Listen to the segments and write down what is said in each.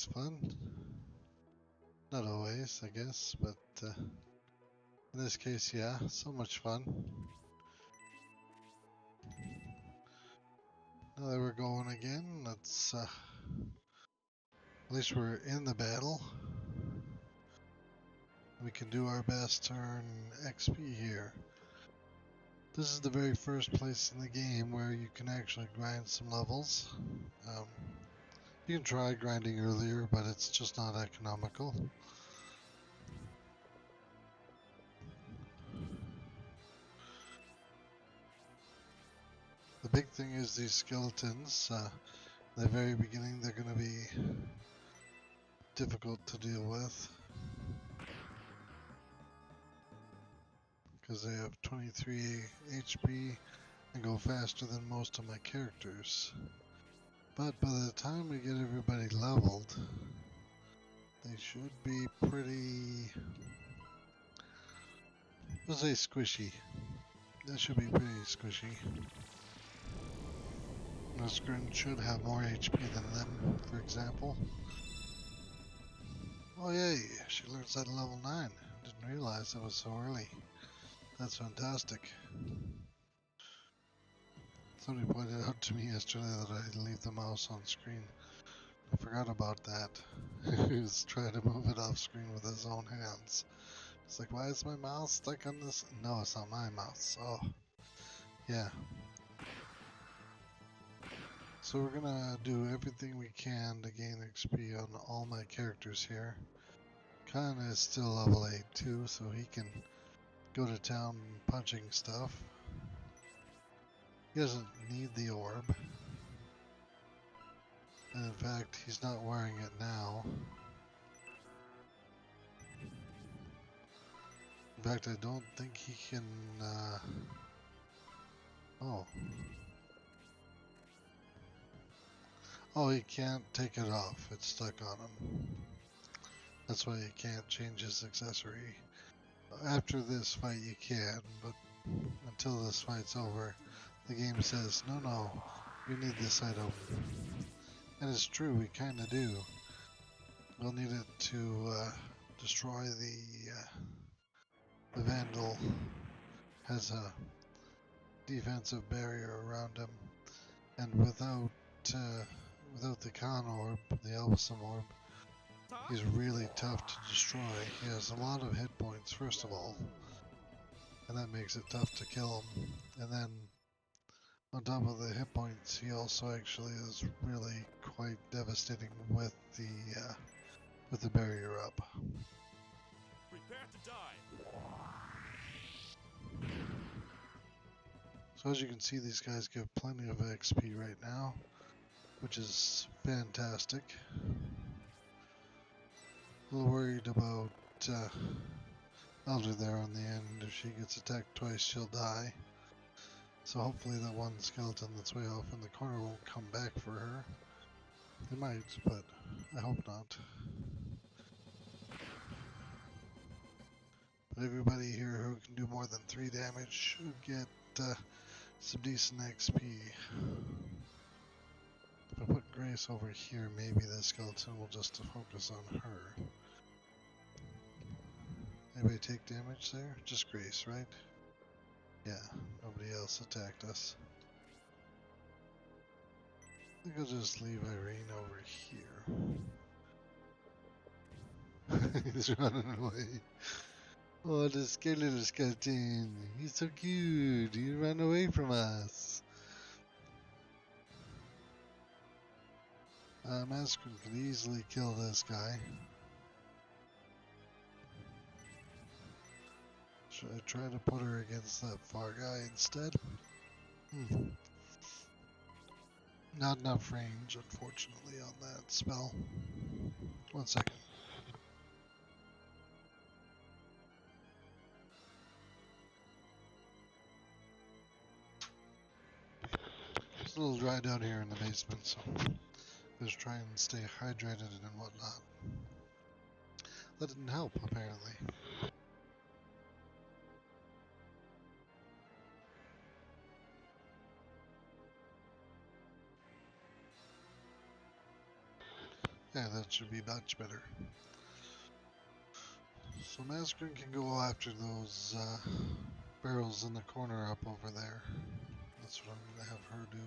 always fun. Not always, I guess, but in this case, yeah, so much fun. Now that we're going again, let's at least we're in the battle. We can do our best to earn XP here. This is the very first place in the game where you can actually grind some levels. You can try grinding earlier, but it's just not economical. The big thing is these skeletons. In the very beginning, they're going to be difficult to deal with because they have 23 HP and go faster than most of my characters. But by the time we get everybody leveled, they should be pretty, let's say squishy. That should be pretty squishy. Muskrin should have more HP than them, for example. Oh yay, she learns at level 9. Didn't realize it was so early. That's fantastic. Somebody pointed out to me yesterday that I leave the mouse on screen. I forgot about that. He was trying to move it off screen with his own hands. It's like, why is my mouse stuck on this? No, it's not my mouse. Oh, yeah. So we're gonna do everything we can to gain XP on all my characters here. Khan is still level 8 too, so he can go to town punching stuff. He doesn't need the orb. And in fact, he's not wearing it now. In fact, I don't think he can, oh. Oh, he can't take it off. It's stuck on him. That's why he can't change his accessory. After this fight you can, but until this fight's over, the game says, no, you need this item. And it's true, we kinda do. We'll need it to destroy the Vandal. Has a defensive barrier around him, and without the Khan orb, the Elvison orb, he's really tough to destroy. He has a lot of hit points, first of all, and that makes it tough to kill him. And then, on top of the hit points, he also actually is really quite devastating with the barrier up. Prepare to die. So as you can see, these guys give plenty of XP right now, which is fantastic. A little worried about Elder there on the end. If she gets attacked twice, she'll die. So hopefully that one skeleton that's way off in the corner won't come back for her. They might, but I hope not. But everybody here who can do more than 3 damage should get some decent XP. If I put Grace over here, maybe the skeleton will just focus on her. Anybody take damage there? Just Grace, right? Yeah, nobody else attacked us. I think I'll just leave Irene over here. He's running away. Oh, the scared little skeleton. He's so cute. He ran away from us. Maskrin could easily kill this guy. Should I try to put her against that far guy instead? Not enough range, unfortunately, on that spell. 1 second. It's a little dry down here in the basement, so just try and stay hydrated and whatnot. That didn't help, apparently. Yeah, that should be much better. So Masquerade can go after those barrels in the corner up over there. That's what I'm gonna have her do.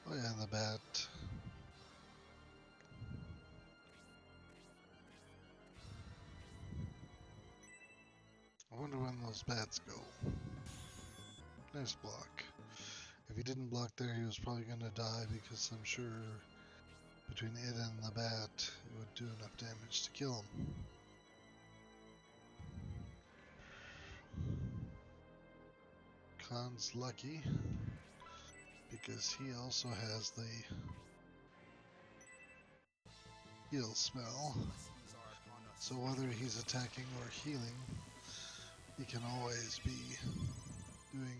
Oh yeah, and the bat. I wonder when those bats go. Nice block. If he didn't block there, he was probably gonna die because I'm sure between it and the bat, it would do enough damage to kill him. Khan's lucky because he also has the heal spell. So whether he's attacking or healing, he can always be doing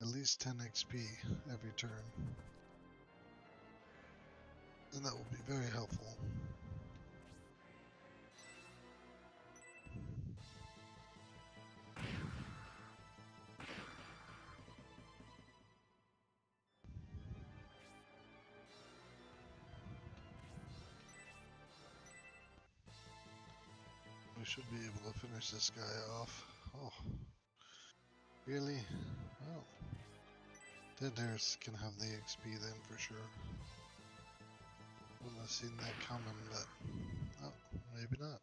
at least 10 XP every turn. And that will be very helpful. We should be able to finish this guy off. Oh, really? Well, Dead Hairs can have the XP then for sure. Wouldn't have seen that coming, but oh, maybe not.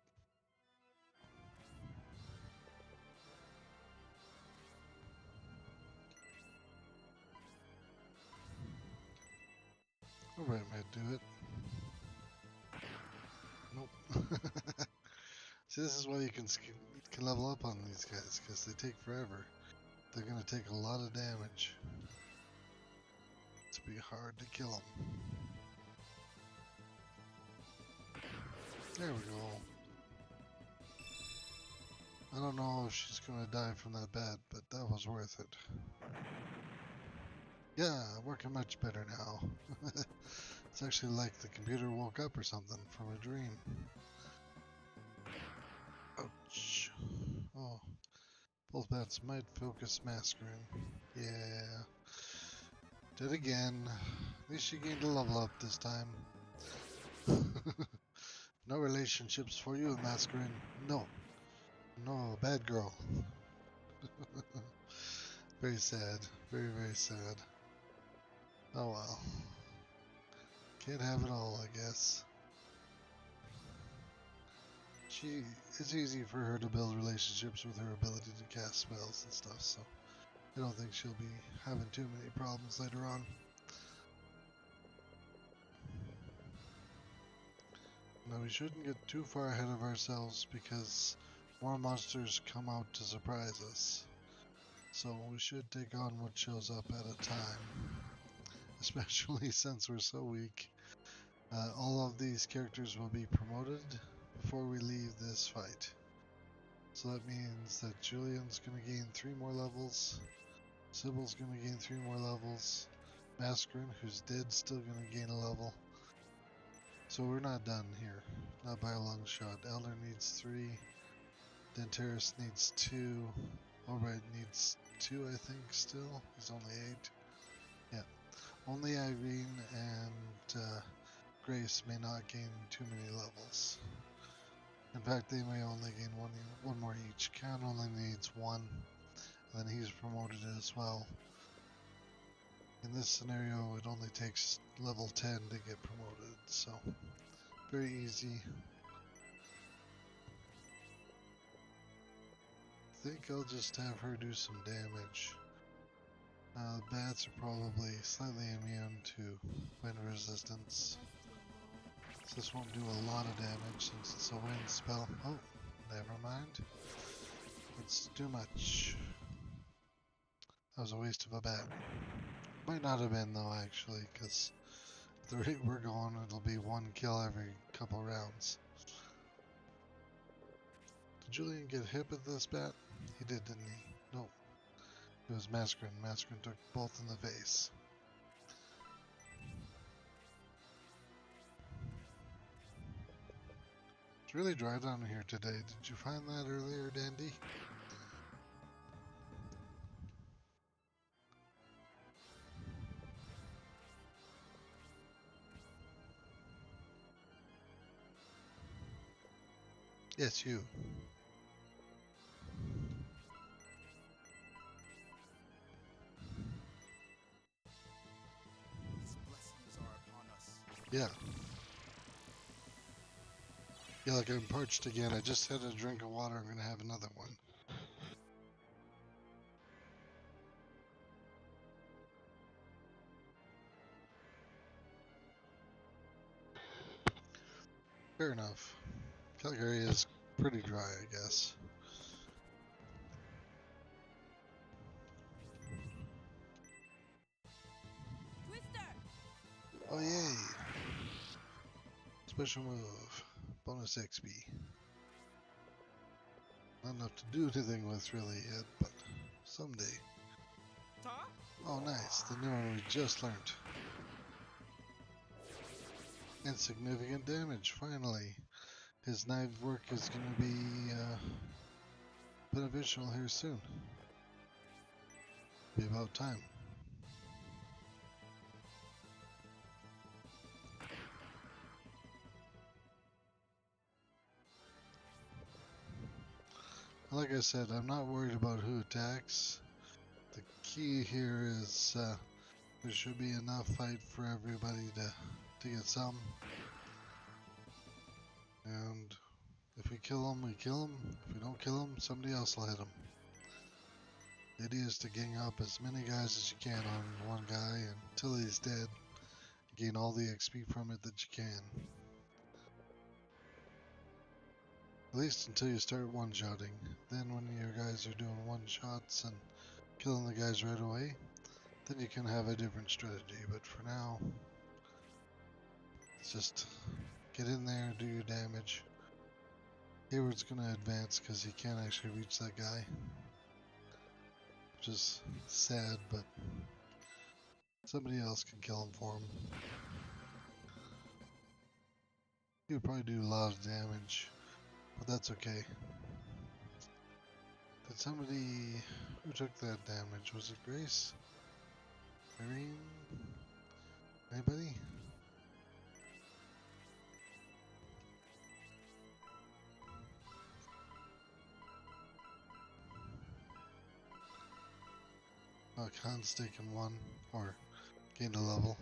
Alright, might do it. Nope. See, this is why you can level up on these guys, because they take forever. They're going to take a lot of damage. It's be hard to kill them. There we go. I don't know if she's going to die from that bat, but that was worth it. Yeah, working much better now. It's actually like the computer woke up or something from a dream. Ouch. Oh, both bats might focus Masquerade. Yeah. Did again. At least she gained a level up this time. No relationships for you, Masquerade. No. No, bad girl. Very sad. Very, very sad. Oh well. Can't have it all, I guess. It's easy for her to build relationships with her ability to cast spells and stuff, so I don't think she'll be having too many problems later on. Now we shouldn't get too far ahead of ourselves because more monsters come out to surprise us. So we should take on what shows up at a time, especially since we're so weak. All of these characters will be promoted before we leave this fight. So that means that Julian's going to gain 3 more levels, Sybil's going to gain 3 more levels, Masquerade, who's dead, still going to gain a level. So we're not done here, not by a long shot. Elder needs 3, Denteris needs 2, Albright needs 2 I think still, he's only 8. Yeah, only Irene and Grace may not gain too many levels. In fact, they may only gain one more each. Karen only needs 1, and then he's promoted as well. In this scenario, it only takes level 10 to get promoted, so very easy. I think I'll just have her do some damage. The bats are probably slightly immune to wind resistance. So this won't do a lot of damage since it's a wind spell. Oh, never mind. It's too much. That was a waste of a bat. Might not have been though, actually, because at the rate we're going, it'll be 1 kill every couple rounds. Did Julian get hit with this bat? He did, didn't he? Nope. It was Masquerade. Masquerade took both in the face. It's really dry down here today. Did you find that earlier, Dandy? Yes, you. His blessings are upon us. Yeah. Yeah, like I'm parched again. I just had a drink of water. I'm gonna have another one. Fair enough. Calgary is pretty dry, I guess. Twister! Oh, yay! Special move. Bonus XP. Not enough to do anything with really yet, but someday. Ta? Oh, nice. The new one we just learned. Insignificant damage, finally. His knife work is going to be beneficial here soon. Be about time. Like I said, I'm not worried about who attacks. The key here is there should be enough fight for everybody to get some. And if we kill him, we kill him. If we don't kill him, somebody else will hit him. The idea is to gang up as many guys as you can on one guy until he's dead. Gain all the XP from it that you can. At least until you start one-shotting. Then when your guys are doing one-shots and killing the guys right away, then you can have a different strategy. But for now, it's just get in there, do your damage. Hayward's gonna advance because he can't actually reach that guy. Which is sad, but somebody else can kill him for him. He would probably do a lot of damage, but that's okay. Did somebody... Who took that damage? Was it Grace? Irene? Anybody? Oh, Khan's taken one, or gained a level.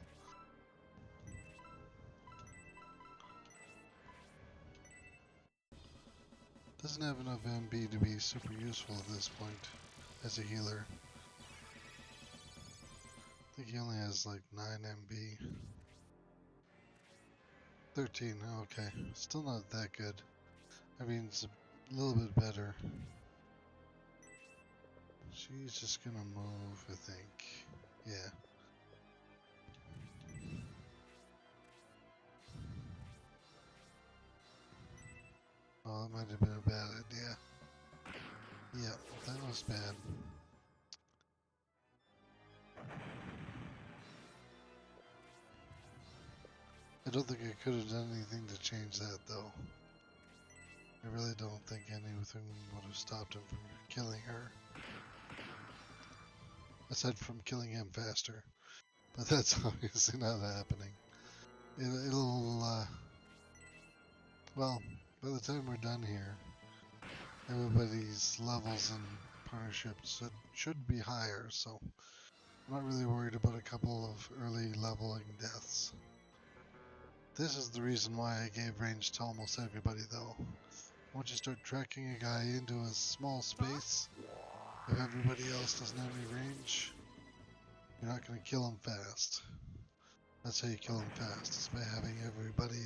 Doesn't have enough MB to be super useful at this point as a healer. I think he only has like 9 MB. 13, okay. Still not that good. I mean, it's a little bit better. She's just gonna move, I think. Yeah. Oh, that might have been a bad idea. Yeah, that was bad. I don't think I could have done anything to change that, though. I really don't think anything would have stopped him from killing her. Aside from killing him faster. But that's obviously not happening. It'll, well, by the time we're done here, everybody's levels and partnerships should be higher, so I'm not really worried about a couple of early leveling deaths. This is the reason why I gave range to almost everybody, though. Once you start tracking a guy into a small space, if everybody else doesn't have any range, you're not going to kill him fast. That's how you kill him fast, is by having everybody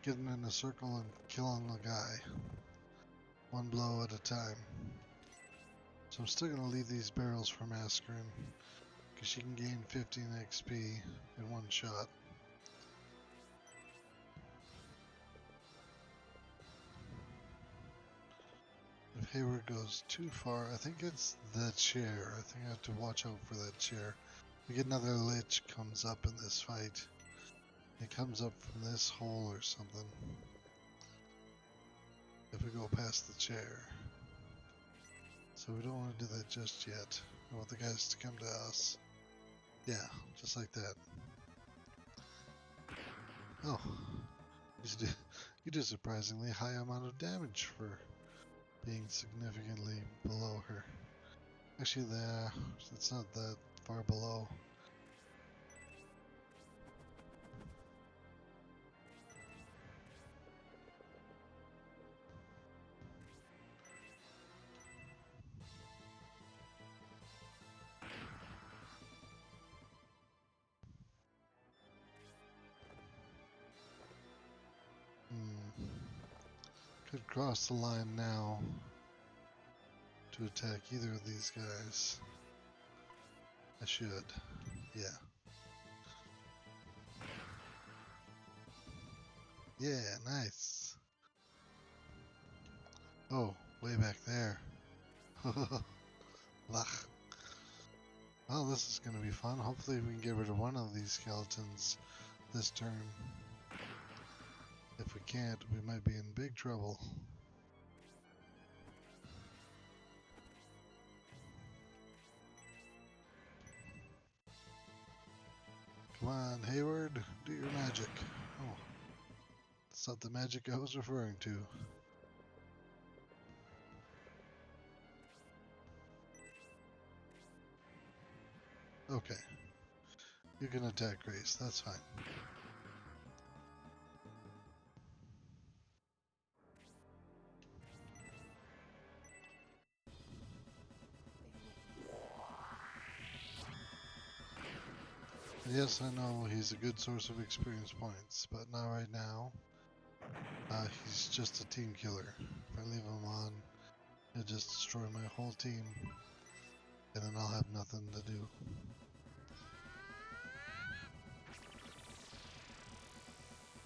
getting in a circle and killing the guy. One blow at a time. So I'm still going to leave these barrels for Mascarin, because she can gain 15 XP in one shot. If Hayward goes too far, I think it's the chair. I think I have to watch out for that chair. We get another lich comes up in this fight. It comes up from this hole or something. If we go past the chair. So we don't want to do that just yet. I want the guys to come to us. Yeah, just like that. Oh, You do a surprisingly high amount of damage for being significantly below her. Actually, it's not that far below. Could cross the line now to attack either of these guys. I should. Yeah. Yeah, nice. Oh, way back there. Lach. Well, this is going to be fun. Hopefully we can get rid of one of these skeletons this turn. If we can't, we might be in big trouble. Come on, Hayward, do your magic. Oh, that's not the magic I was referring to. Okay. You can attack Grace, that's fine. Yes, I know he's a good source of experience points, but not right now. He's just a team killer. If I leave him on, he'll just destroy my whole team, and then I'll have nothing to do.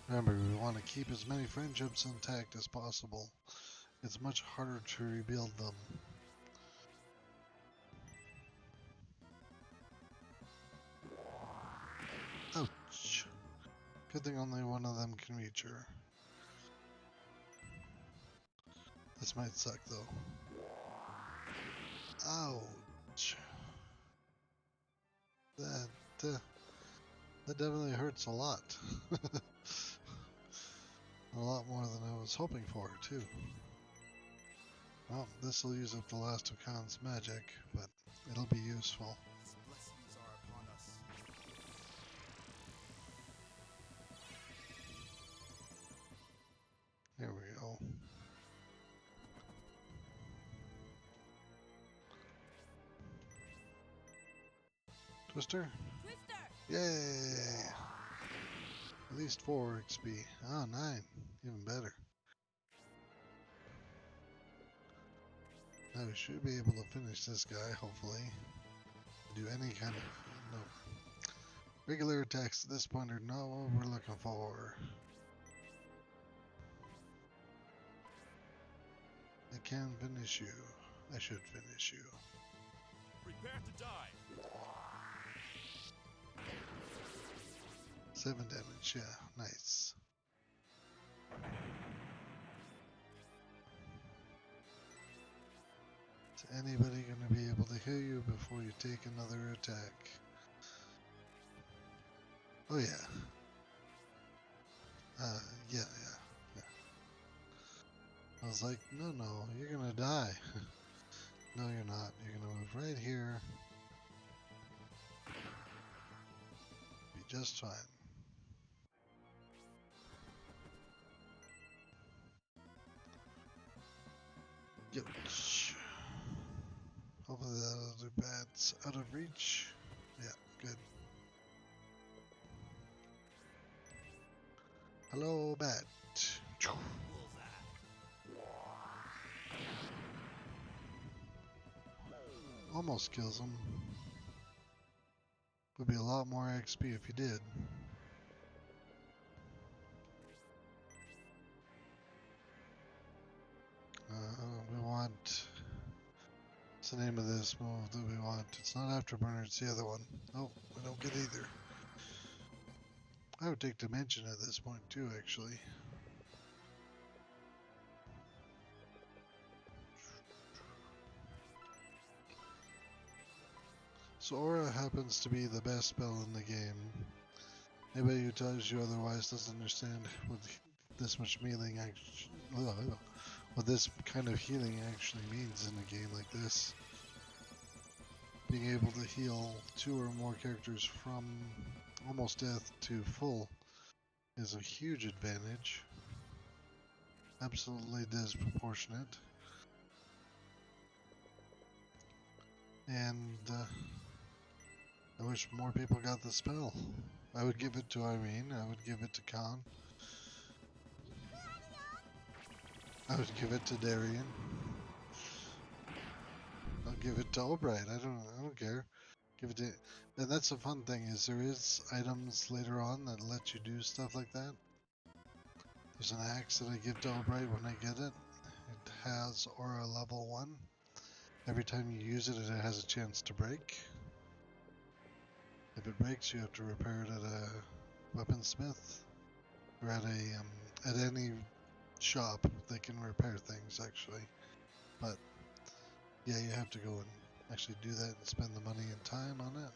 Remember, we want to keep as many friendships intact as possible. It's much harder to rebuild them. Ouch. Good thing only one of them can reach her. This might suck though. Ouch. That definitely hurts a lot. A lot more than I was hoping for, too. Well, this will use up the last of Khan's magic, but it'll be useful. His blessings are upon us. There we go. Twister? Twister! Yay! At least 4 XP. Ah, 9. Even better. Now we should be able to finish this guy, hopefully. Do any kind of... No. Regular attacks at this point are not what we're looking for. I can finish you. I should finish you. Prepare to die. 7 damage, yeah, nice. Is anybody going to be able to heal you before you take another attack? Oh yeah. Yeah. I was like, no, you're gonna die. No, you're not. You're gonna move right here. Be just fine. Ouch. Hopefully that'll do bats out of reach. Yeah, good. Hello, bat. Almost kills him. Would be a lot more XP if he did. We want... What's the name of this move that we want? It's not Afterburner, it's the other one. Oh, we don't get either. I would take Dimension at this point too, actually. So Aura happens to be the best spell in the game. Anybody who tells you otherwise doesn't understand what this much healing what this kind of healing actually means in a game like this. Being able to heal 2 or more characters from almost death to full is a huge advantage. Absolutely disproportionate. And I wish more people got the spell. I would give it to Irene, I would give it to Khan, I would give it to Darian, I'll give it to Albright. I don't care. Give it to, and that's the fun thing is there is items later on that let you do stuff like that. There's an axe that I give to Albright when I get it. It has aura level 1. Every time you use it, it has a chance to break. If it breaks, you have to repair it at a weaponsmith or at any shop. They can repair things actually, but yeah, you have to go and actually do that and spend the money and time on it.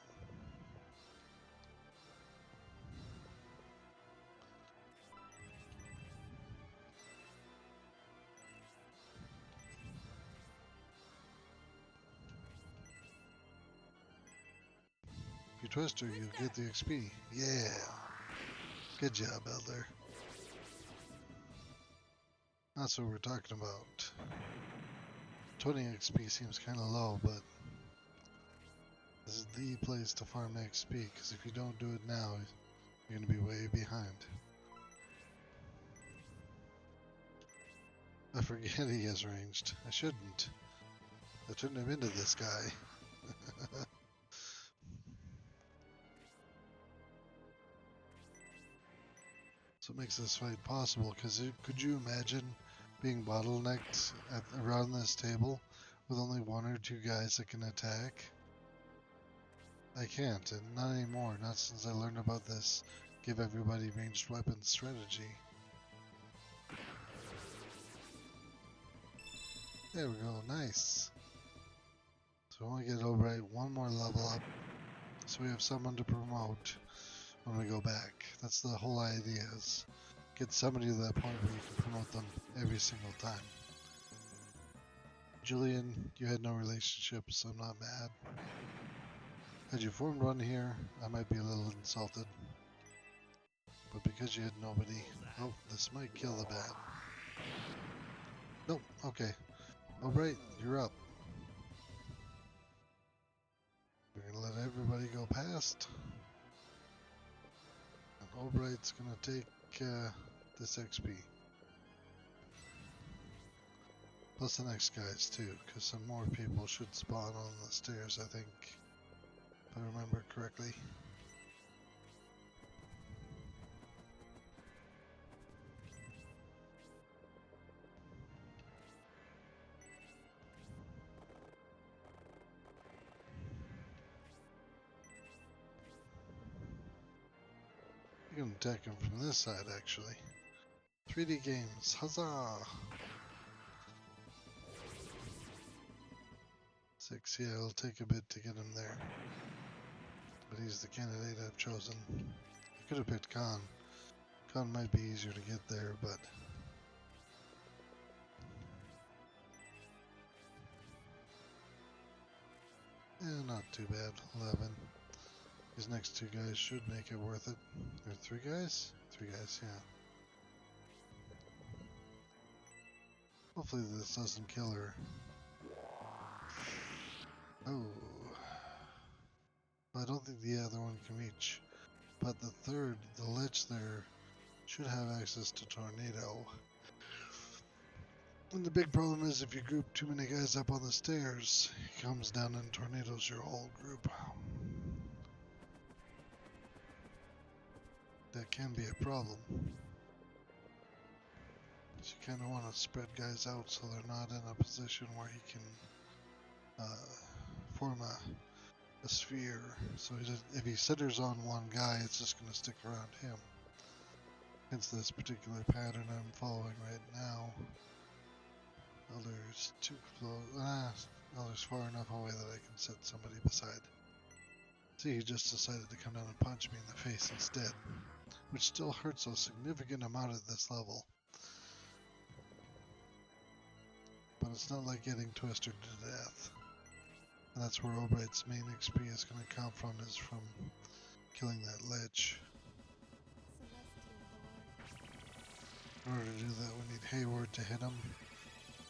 If you twist her, you get the XP. Yeah, good job, Elder. That's what we're talking about. 20 XP seems kind of low, but this is the place to farm XP, because if you don't do it now, you're going to be way behind. I forget he has ranged. I shouldn't. I turned him into this guy. So it makes this fight possible, because could you imagine being bottlenecked around this table with only 1 or 2 guys that can attack? I can't, and not anymore, not since I learned about this give everybody ranged weapons strategy. There we go, nice. So when we get Albright 1 more level up, so we have someone to promote when we go back. That's the whole idea, is get somebody to that point where you can promote them every single time. Julian, you had no relationship, so I'm not mad. Had you formed one here, I might be a little insulted. But because you had nobody... Oh, this might kill the bat. Nope, okay. Albright, you're up. We're gonna let everybody go past. And Albright's gonna take this XP. Plus the next guys too, because some more people should spawn on the stairs, I think. If I remember correctly. You can attack him from this side actually. 3D games, huzzah! 6, yeah, it'll take a bit to get him there. But he's the candidate I've chosen. I could have picked Khan. Khan might be easier to get there, but... yeah, not too bad. 11. These next 2 guys should make it worth it. Or 3 guys? 3 guys, yeah. Hopefully this doesn't kill her. Oh. Well, I don't think the other one can reach. But the third, the lich there, should have access to tornado. And the big problem is if you group too many guys up on the stairs, he comes down and tornadoes your whole group. That can be a problem. So you kind of want to spread guys out so they're not in a position where he can form a sphere. So if he centers on one guy, it's just going to stick around him. Hence this particular pattern I'm following right now. Elder's too close. Elder's far enough away that I can set somebody beside. See, he just decided to come down and punch me in the face instead, which still hurts a significant amount at this level. but it's not like getting twisted to death. And that's where Obright's main XP is going to come from, is from killing that lich. In order to do that, we need Hayward to hit him,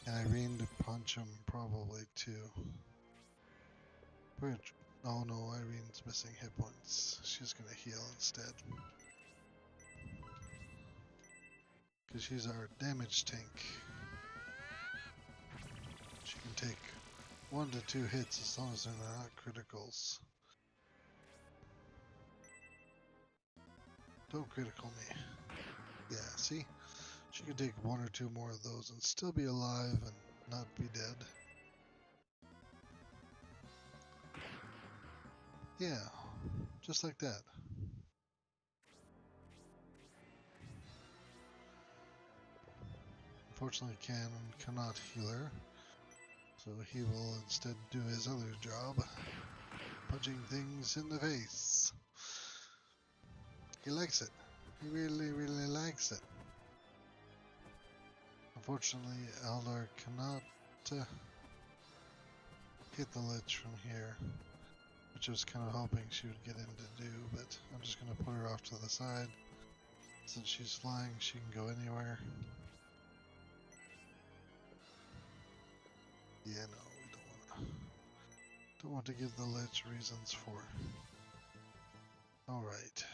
and Irene to punch him, probably too. Which, oh no, Irene's missing hit points. She's going to heal instead. Because she's our damage tank. She can take 1 to 2 hits as long as they're not criticals. Don't critical me. Yeah, see? She can take 1 or 2 more of those and still be alive and not be dead. Yeah, just like that. Unfortunately, Canon cannot heal her, so he will instead do his other job, punching things in the face. He likes it. He really, really likes it. Unfortunately, Eldar cannot hit the lich from here, which I was kind of hoping she would get in to do, but I'm just going to put her off to the side. Since she's flying, she can go anywhere. Yeah, no, we don't want to give the lich reasons for. Alright.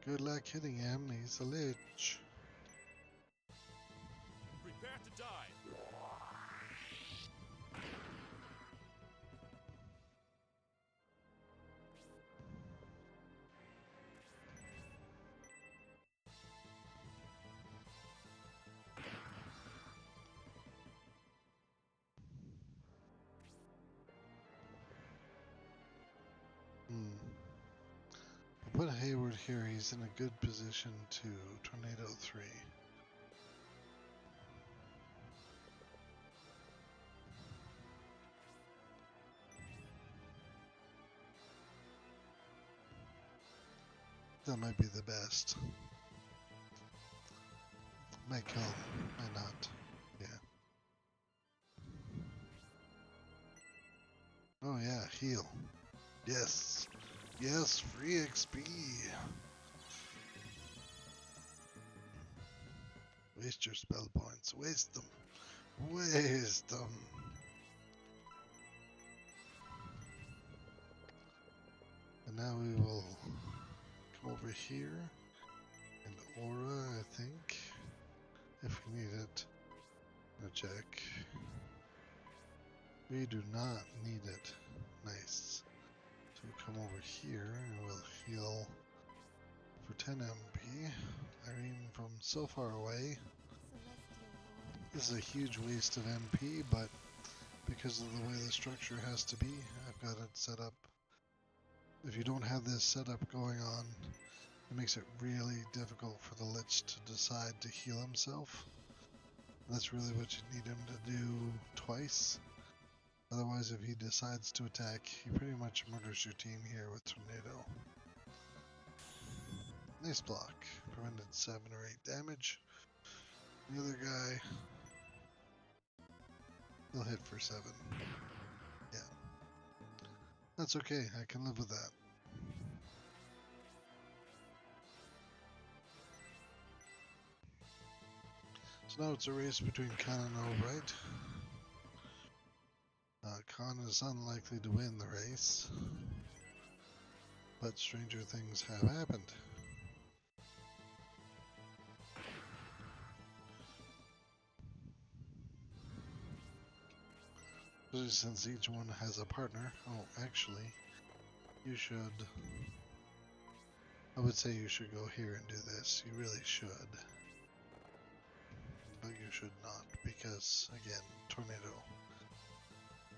Good luck hitting him, he's a lich. Prepare to die. I'll put Hayward here, he's in a good position to Tornado 3. That might be the best. Might kill him, might not. Yeah. Oh yeah, heal. Yes. Yes, free XP. Waste your spell points. Waste them. Waste them. And now we will come over here. And aura, I think. If we need it. I'll check. We do not need it. Nice. So we come over here and we'll heal for 10 MP. Irene from so far away. This is a huge waste of MP, but because of the way the structure has to be, I've got it set up. If you don't have this setup going on, it makes it really difficult for the Lich to decide to heal himself. That's really what you need him to do twice. Otherwise, if he decides to attack, he pretty much murders your team here with Tornado. Nice block. Prevented 7 or 8 damage. The other guy, he'll hit for 7. Yeah. That's okay. I can live with that. So now it's a race between Khan and Albright. Khan is unlikely to win the race, but stranger things have happened. Especially since each one has a partner. Oh, actually, you should. I would say you should go here and do this. You really should. But you should not, because, again, Tornado.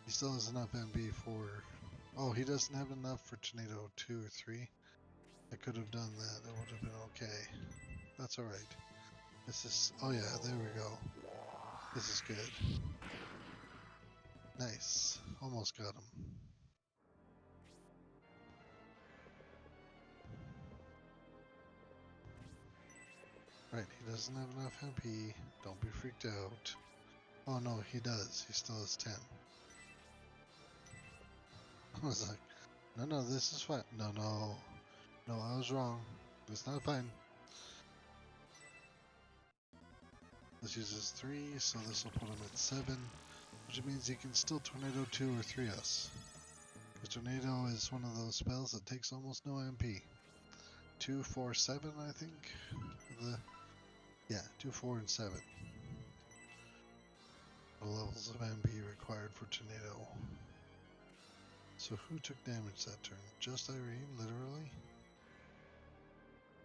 He still has enough MB for... Oh, he doesn't have enough for Tornado 2 or 3. I could have done that. It would have been okay. That's alright. This is... Oh yeah, there we go. This is good. Nice. Almost got him. Right, he doesn't have enough MP. Don't be freaked out. Oh no, he does. He still has 10. I was like, no, this is fine. No, I was wrong. It's not fine. This uses 3, so this will put him at 7, which means he can still Tornado 2 or 3 us. Because Tornado is one of those spells that takes almost no MP. 2, 4, 7, I think. Yeah, 2, 4, and 7. The levels of MP required for Tornado. So who took damage that turn? Just Irene, literally?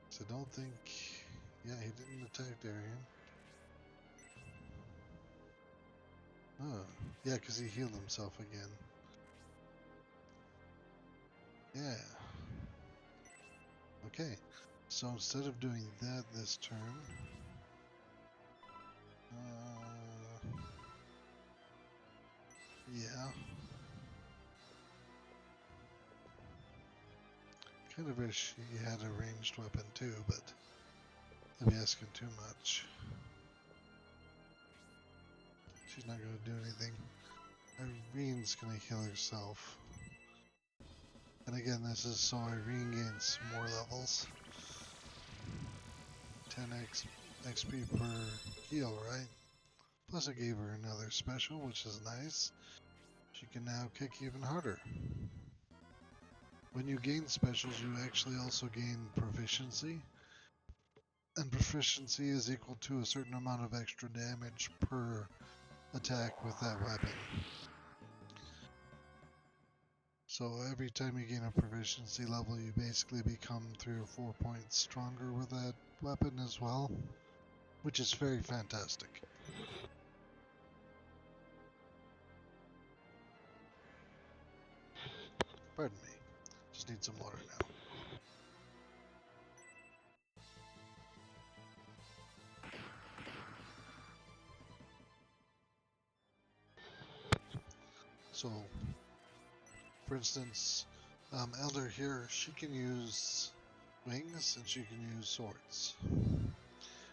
So I don't think... Yeah, he didn't attack Darian. Oh, yeah, because he healed himself again. Yeah. Okay, so instead of doing that this turn... yeah. Kind of wish he had a ranged weapon too, but they'd be asking too much. She's not going to do anything. Irene's going to heal herself. And again, this is so Irene gains more levels. 10 XP per heal, right? Plus I gave her another special, which is nice. She can now kick even harder. When you gain specials, you actually also gain proficiency. And proficiency is equal to a certain amount of extra damage per attack with that weapon. So every time you gain a proficiency level, you basically become 3 or 4 points stronger with that weapon as well, which is very fantastic. Pardon me. Just need some water now. So, for instance, Elder here, she can use wings and she can use swords.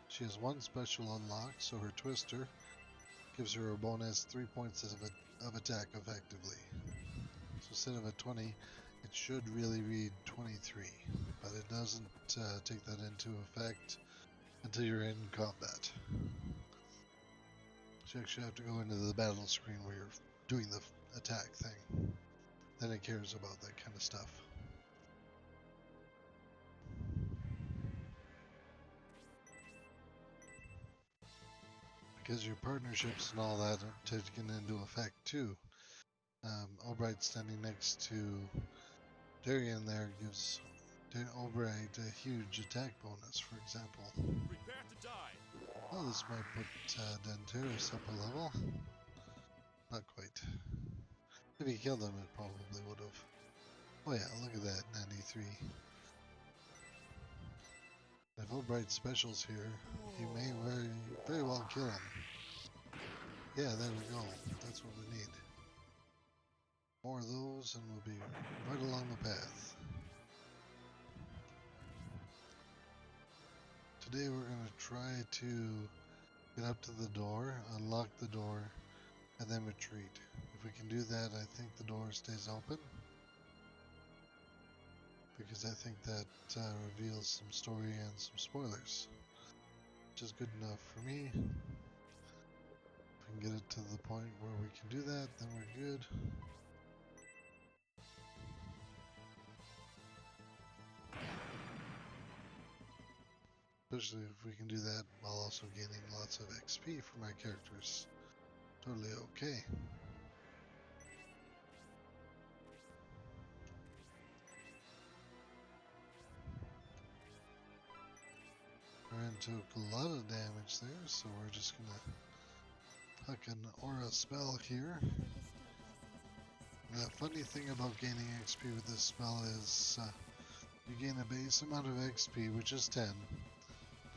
She has one special unlocked, so her Twister gives her a bonus 3 points of attack effectively. So instead of a 20, it should really read 23, but it doesn't take that into effect until you're in combat. So you actually have to go into the battle screen where you're doing the attack thing. Then it cares about that kind of stuff. Because your partnerships and all that are taken into effect too. Albright standing next to Darian there gives Albright a huge attack bonus, for example. Prepare to die. Oh, this might put Denteris up a level. Not quite. If he killed him, it probably would have. Oh yeah, look at that, 93. If Albright's specials here, he may very well kill him. Yeah, there we go. That's what we need. More of those and we'll be right along the path. Today we're going to try to get up to the door, unlock the door, and then retreat. If we can do that, I think the door stays open. Because I think that reveals some story and some spoilers. Which is good enough for me. If we can get it to the point where we can do that, then we're good. Especially if we can do that while also gaining lots of XP for my characters. Totally okay. Ryan took a lot of damage there, so we're just gonna huck an aura spell here. The funny thing about gaining XP with this spell is you gain a base amount of XP, which is 10,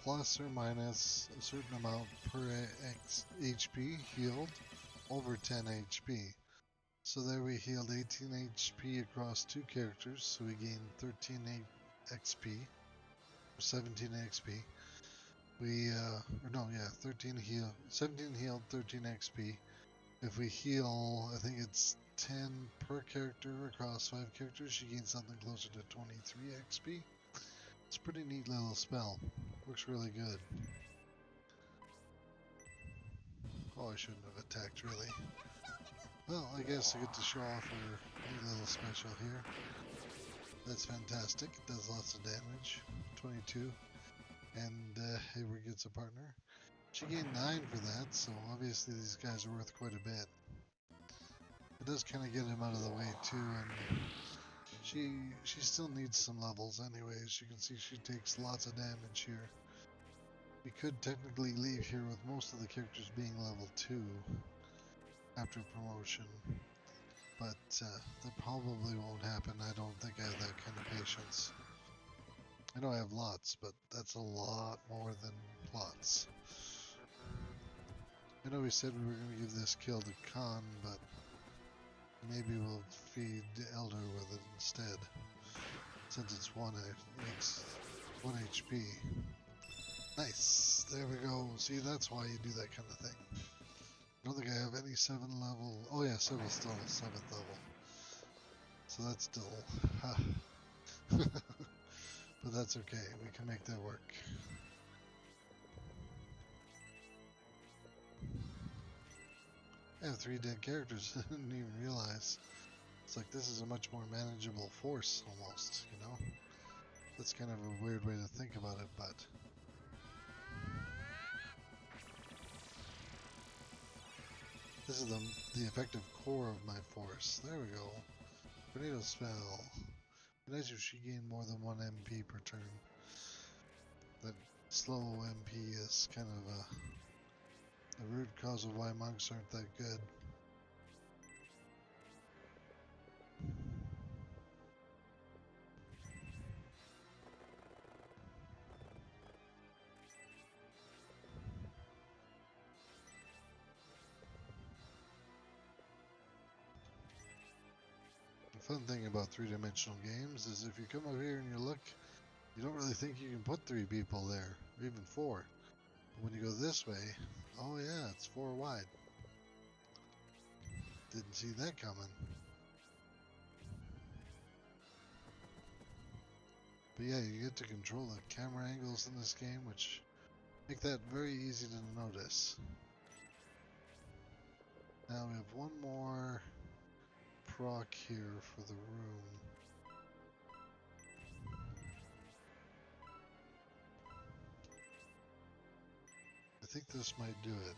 plus or minus a certain amount per HP healed over 10 HP. So there we healed 18 HP across 2 characters, so we gained 13 XP, or 17 XP, or no, yeah, 13 heal, 17 healed, 13 XP. If we heal, I think it's 10 per character across 5 characters, she gains something closer to 23 XP. It's a pretty neat little spell. Works really good. Oh, I shouldn't have attacked, really. Well, I guess I get to show off her neat little special here. That's fantastic. It does lots of damage. 22. And Hayward gets a partner. She gained 9 for that, so obviously these guys are worth quite a bit. It does kind of get him out of the way too, and she still needs some levels anyways. You can see she takes lots of damage here. We could technically leave here with most of the characters being level 2 after promotion, but that probably won't happen. I don't think I have that kind of patience. I know I have lots, but that's a lot more than lots. I know we said we were going to give this kill to Khan, but maybe we'll feed Elder with it instead, since it's 1 HP. Nice, there we go. See, that's why you do that kind of thing. I don't think I have any 7 level. Oh yeah, Sybil's still 7th level, so that's still. But that's okay. We can make that work. I have 3 dead characters. I didn't even realize. It's like this is a much more manageable force, almost. You know, that's kind of a weird way to think about it, but. This is the effective core of my force. There we go. Tornado spell. As you she gain more than 1 MP per turn. That slow MP is kind of the root cause of why monks aren't that good. The fun thing about 3-dimensional games is if you come up here and you look, you don't really think you can put 3 people there, or even 4. But when you go this way, oh yeah, it's 4 wide. Didn't see that coming. But yeah, you get to control the camera angles in this game, which make that very easy to notice. Now we have one more proc here for the room. I think this might do it.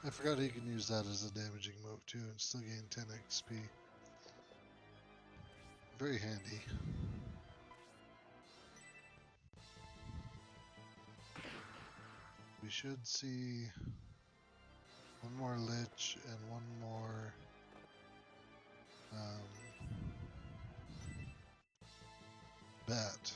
I forgot he can use that as a damaging move too and still gain 10 XP. Very handy. We should see one more Lich and one more Bat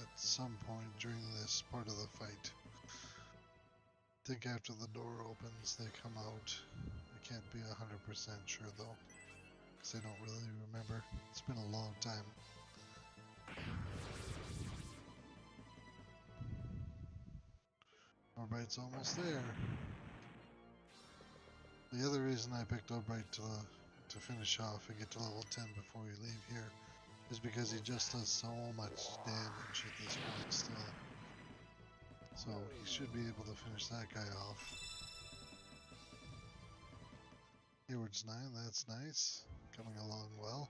at some point during this part of the fight. I think after the door opens they come out. I can't be 100% sure though, because I don't really remember. It's been a long time. Albright's almost there. The other reason I picked Albright to finish off and get to level 10 before we leave here is because he just does so much damage at this point still. So he should be able to finish that guy off. Hayward's 9, that's nice. Coming along well.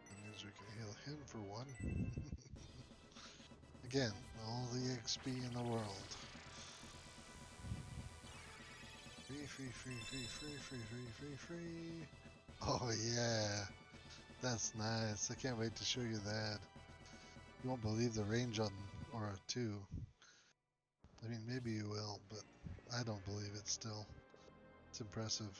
That means we can heal him for 1. Again, all the XP in the world. Free. Oh yeah, that's nice. I can't wait to show you that. You won't believe the range on Aura 2. I mean, maybe you will, but I don't believe it still. It's impressive.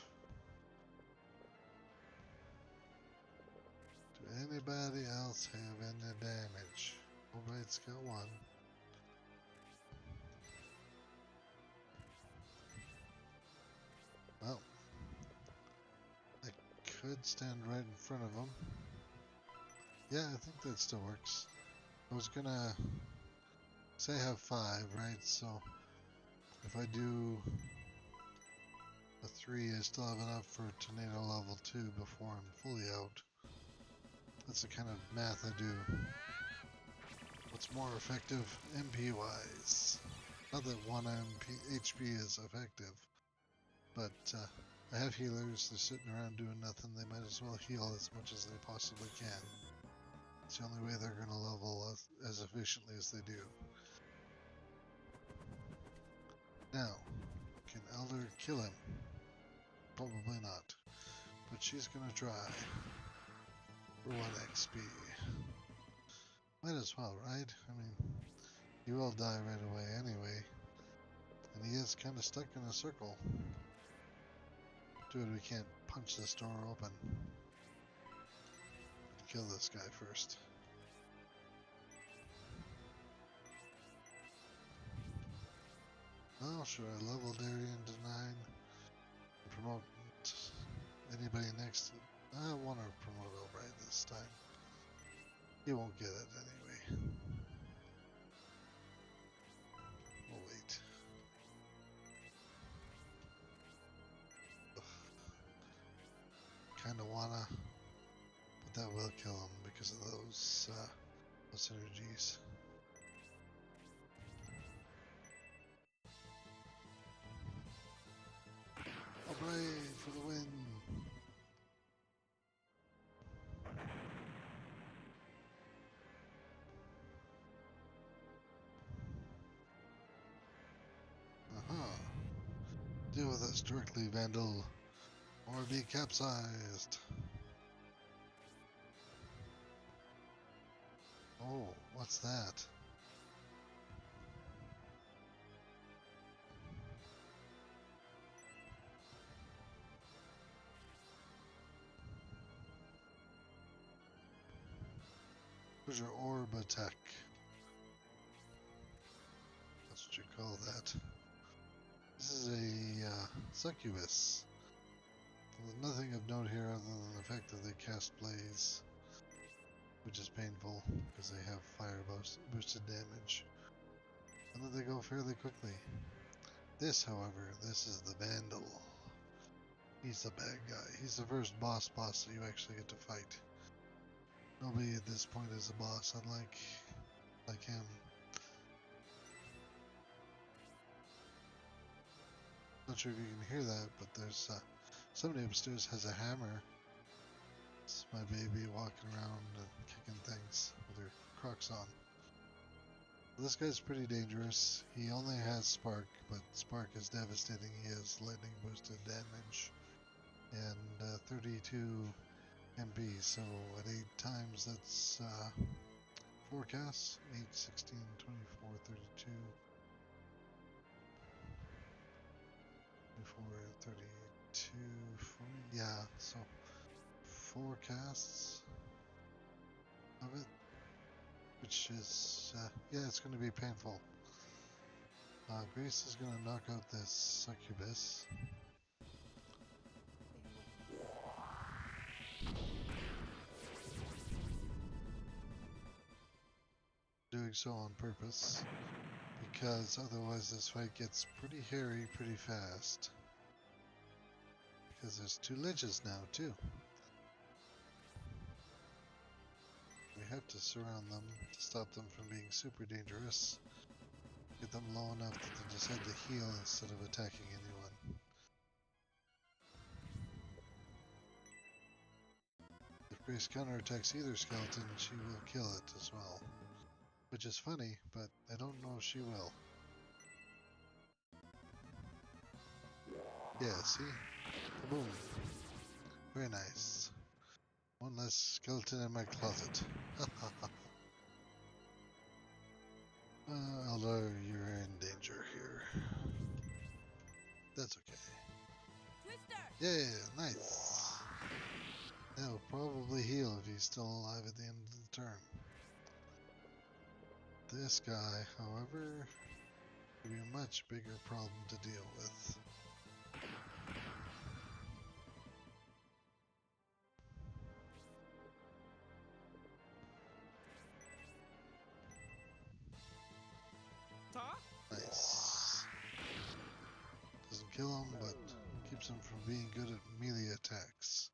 Do anybody else have any damage? Albright's got 1. Well, could stand right in front of him. Yeah, I think that still works. I was gonna say I have 5, right? So if I do a 3, I still have enough for tornado level 2 before I'm fully out. That's the kind of math I do. What's more effective MP wise? Not that 1 HP is effective, but I have healers. They're sitting around doing nothing. They might as well heal as much as they possibly can. It's the only way they're going to level as efficiently as they do. Now, can Elder kill him? Probably not. But she's going to try. For 1 XP. Might as well, right? I mean, he will die right away anyway. And he is kind of stuck in a circle. Dude, we can't punch this door open. Kill this guy first. Oh, should I level Darien to 9? Promote anybody next? I want to promote Albright this time. He won't get it anyway. We'll wait. Kinda wanna, but that will kill him because of those energies. Albright for the win! Deal with us directly, Vandal, or be capsized. Oh, what's that? Where's your orb attack? That's what you call that. This is a succubus. There's nothing of note here other than the fact that they cast Blaze, which is painful because they have fire boosted damage, and that they go fairly quickly. This, however, this is the Vandal. He's the bad guy. He's the first boss that you actually get to fight. Nobody at this point is a boss, unlike him. Not sure if you can hear that, but there's somebody upstairs has a hammer. It's my baby walking around and kicking things with her Crocs on. This guy's pretty dangerous. He only has Spark, but Spark is devastating. He has lightning boosted damage and 32 MP, so at 8 times that's 4 casts. 8, 16, 24, 32, 24, 32, 40. Yeah, so 4 casts of it, which is, yeah, it's going to be painful. Grace is going to knock out this succubus. Doing so on purpose, because otherwise this fight gets pretty hairy pretty fast. Because there's 2 liches now, too. We have to surround them to stop them from being super dangerous. Get them low enough that they decide to heal instead of attacking anyone. If Grace counterattacks either skeleton, she will kill it as well. Which is funny, but I don't know if she will. Yeah, see? Boom. Very nice. One less skeleton in my closet. Although you're in danger here. That's okay. Twister! Yeah, nice. That'll probably heal if he's still alive at the end of the turn. This guy, however, will be a much bigger problem to deal with. keeps him from being good at melee attacks.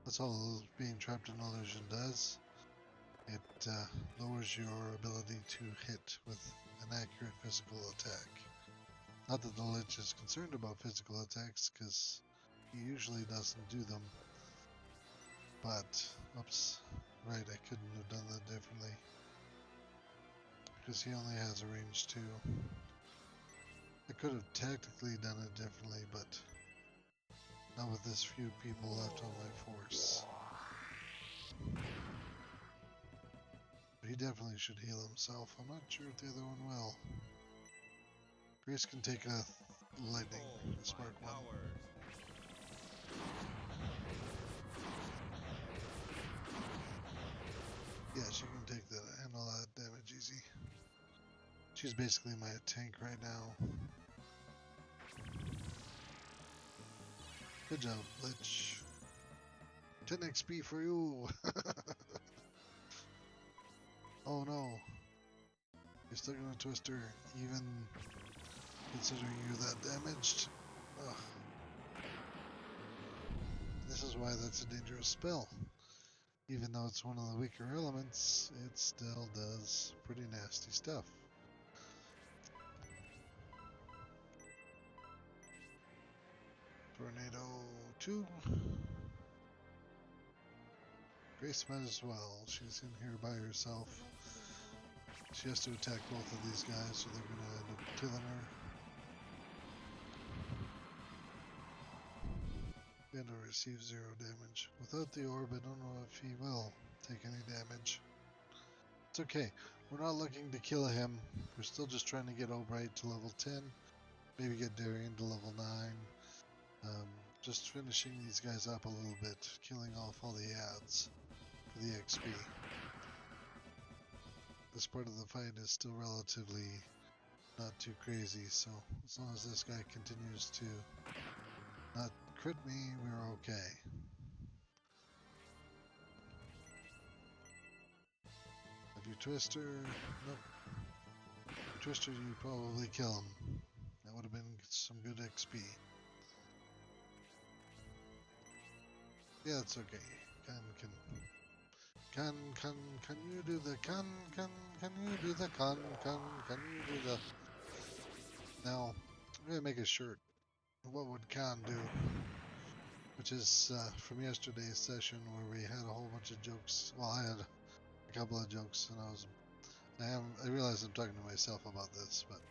That's all being trapped in illusion does. It lowers your ability to hit with an accurate physical attack. Not that the Lich is concerned about physical attacks, because he usually doesn't do them. But, oops, right, I couldn't have done that differently. Because he only has a range 2. I could have tactically done it differently, but not with this few people left on my force. But he definitely should heal himself. I'm not sure if the other one will. Grace can take a lightning, a smart one. Yeah, she can take that, handle that damage easy. She's basically my tank right now. Good job, Lich. 10 XP for you! Oh no. You're still gonna twist her, even considering you're that damaged. Ugh. This is why that's a dangerous spell. Even though it's one of the weaker elements, it still does pretty nasty stuff. Tornado 2. Grace might as well. She's in here by herself. She has to attack both of these guys, so they're gonna end up killing her. Manor receives 0 damage. Without the orb, I don't know if he will take any damage. It's okay. We're not looking to kill him. We're still just trying to get Albright to level 10. Maybe get Darian to level 9. Just finishing these guys up a little bit. Killing off all the ads for the XP. This part of the fight is still relatively not too crazy, so as long as this guy continues to not crit me, we're okay. If you Twister, nope. Twister, you probably kill him. That would have been some good XP. Yeah, it's okay. Can you do the can you do the can you do the... Now, I'm gonna make a shirt. What would can do? Which is from yesterday's session where we had a whole bunch of jokes. Well, I had a couple of jokes, and I realize I'm talking to myself about this, but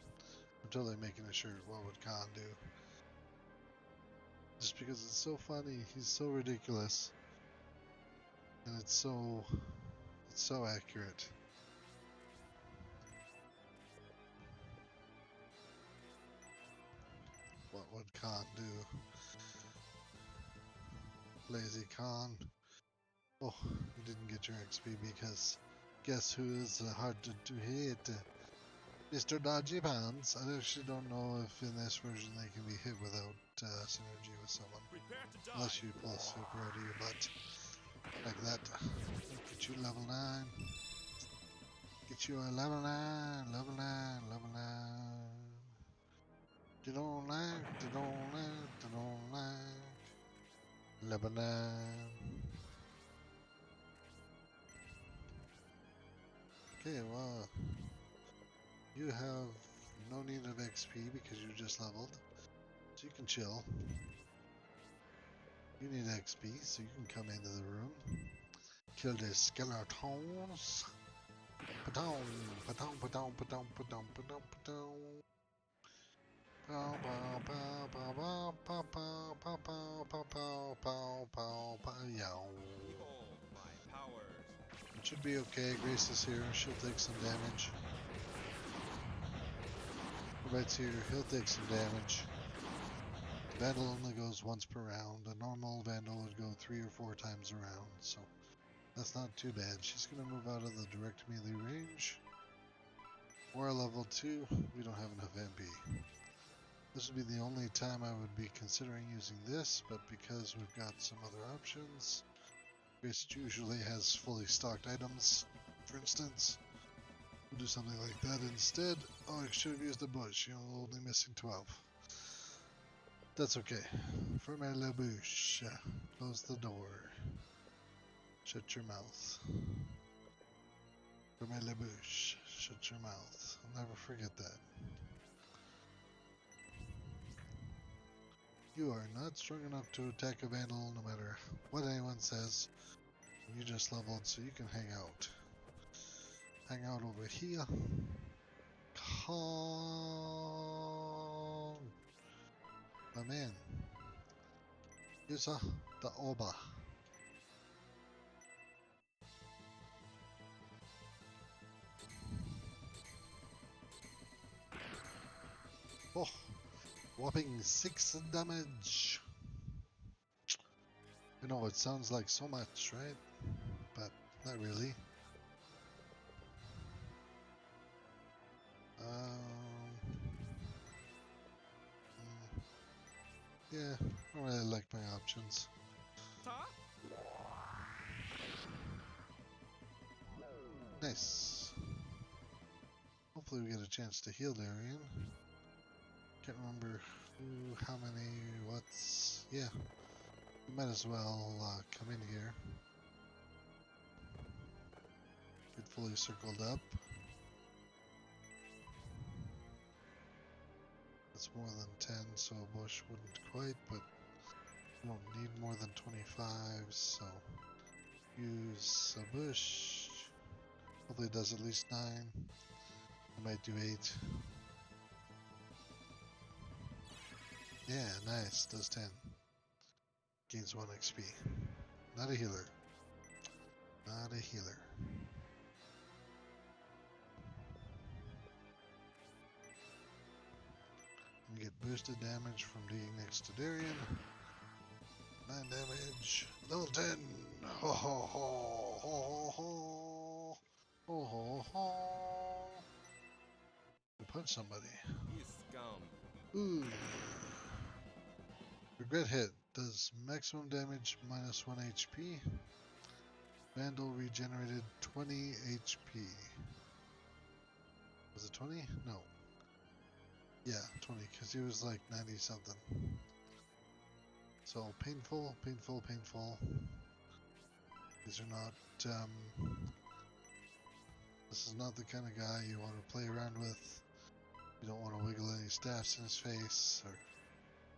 I'm totally making a shirt. What would Khan do? Just because it's so funny. He's so ridiculous, and it's so accurate. What would Khan do? Lazy Khan. Oh, you didn't get your XP because guess who is hard to hit? Mr. Dodgy Pants. I actually don't know if in this version they can be hit without synergy with someone. Unless you pull a super out of your butt. Like that. Get you level 9. Get you a level 9, level 9, level 9. You don't like, you don't like, you don't like. Level 9. Okay, well, you have no need of XP because you just leveled, so you can chill. You need XP, so you can come into the room, kill the skeletons. Patong, patong, patong, patong, patong, patong, patong. Pow, pow, pow, pow, pow, pow, pow, pow, pow, pow, pow, pow, pow, yow. It should be okay. Grace is here. She'll take some damage. Right's here. He'll take some damage. Vandal only goes once per round. A normal Vandal would go 3 or 4 times around, so that's not too bad. She's going to move out of the direct melee range. We're level 2. We don't have enough MP. This would be the only time I would be considering using this, but because we've got some other options, Grace usually has fully stocked items, for instance. We'll do something like that instead. Oh, I should have used the bush. You're only missing 12. That's okay. Ferme la bouche. Close the door. Shut your mouth. Ferme la bouche. Shut your mouth. I'll never forget that. You are not strong enough to attack a vandal no matter what anyone says. You just leveled so you can hang out. Hang out over here. Kong. My man. Usa the Oba. Oh, whopping 6 damage. You know, it sounds like so much, right? But not really. Yeah, I don't really like my options. Huh? Nice. Hopefully we get a chance to heal Darian. Can't remember who, how many, what's... Yeah, we might as well come in here. Get fully circled up. That's more than 10, so a bush wouldn't quite, but we don't need more than 25, so use a bush. Hopefully it does at least 9. I might do 8. Yeah, nice, does 10. Gains 1 XP. Not a healer. Not a healer. You get boosted damage from being next to Darian. 9 damage. Level 10. Ho ho ho ho ho ho ho ho. You punch somebody. You scum. Ooh. Regret hit. Does maximum damage minus 1 HP. Vandal regenerated 20 HP. Was it 20? No. Yeah, 20, because he was like 90 something. So painful, painful, painful. These are not, this is not the kind of guy you want to play around with. You don't want to wiggle any staffs in his face or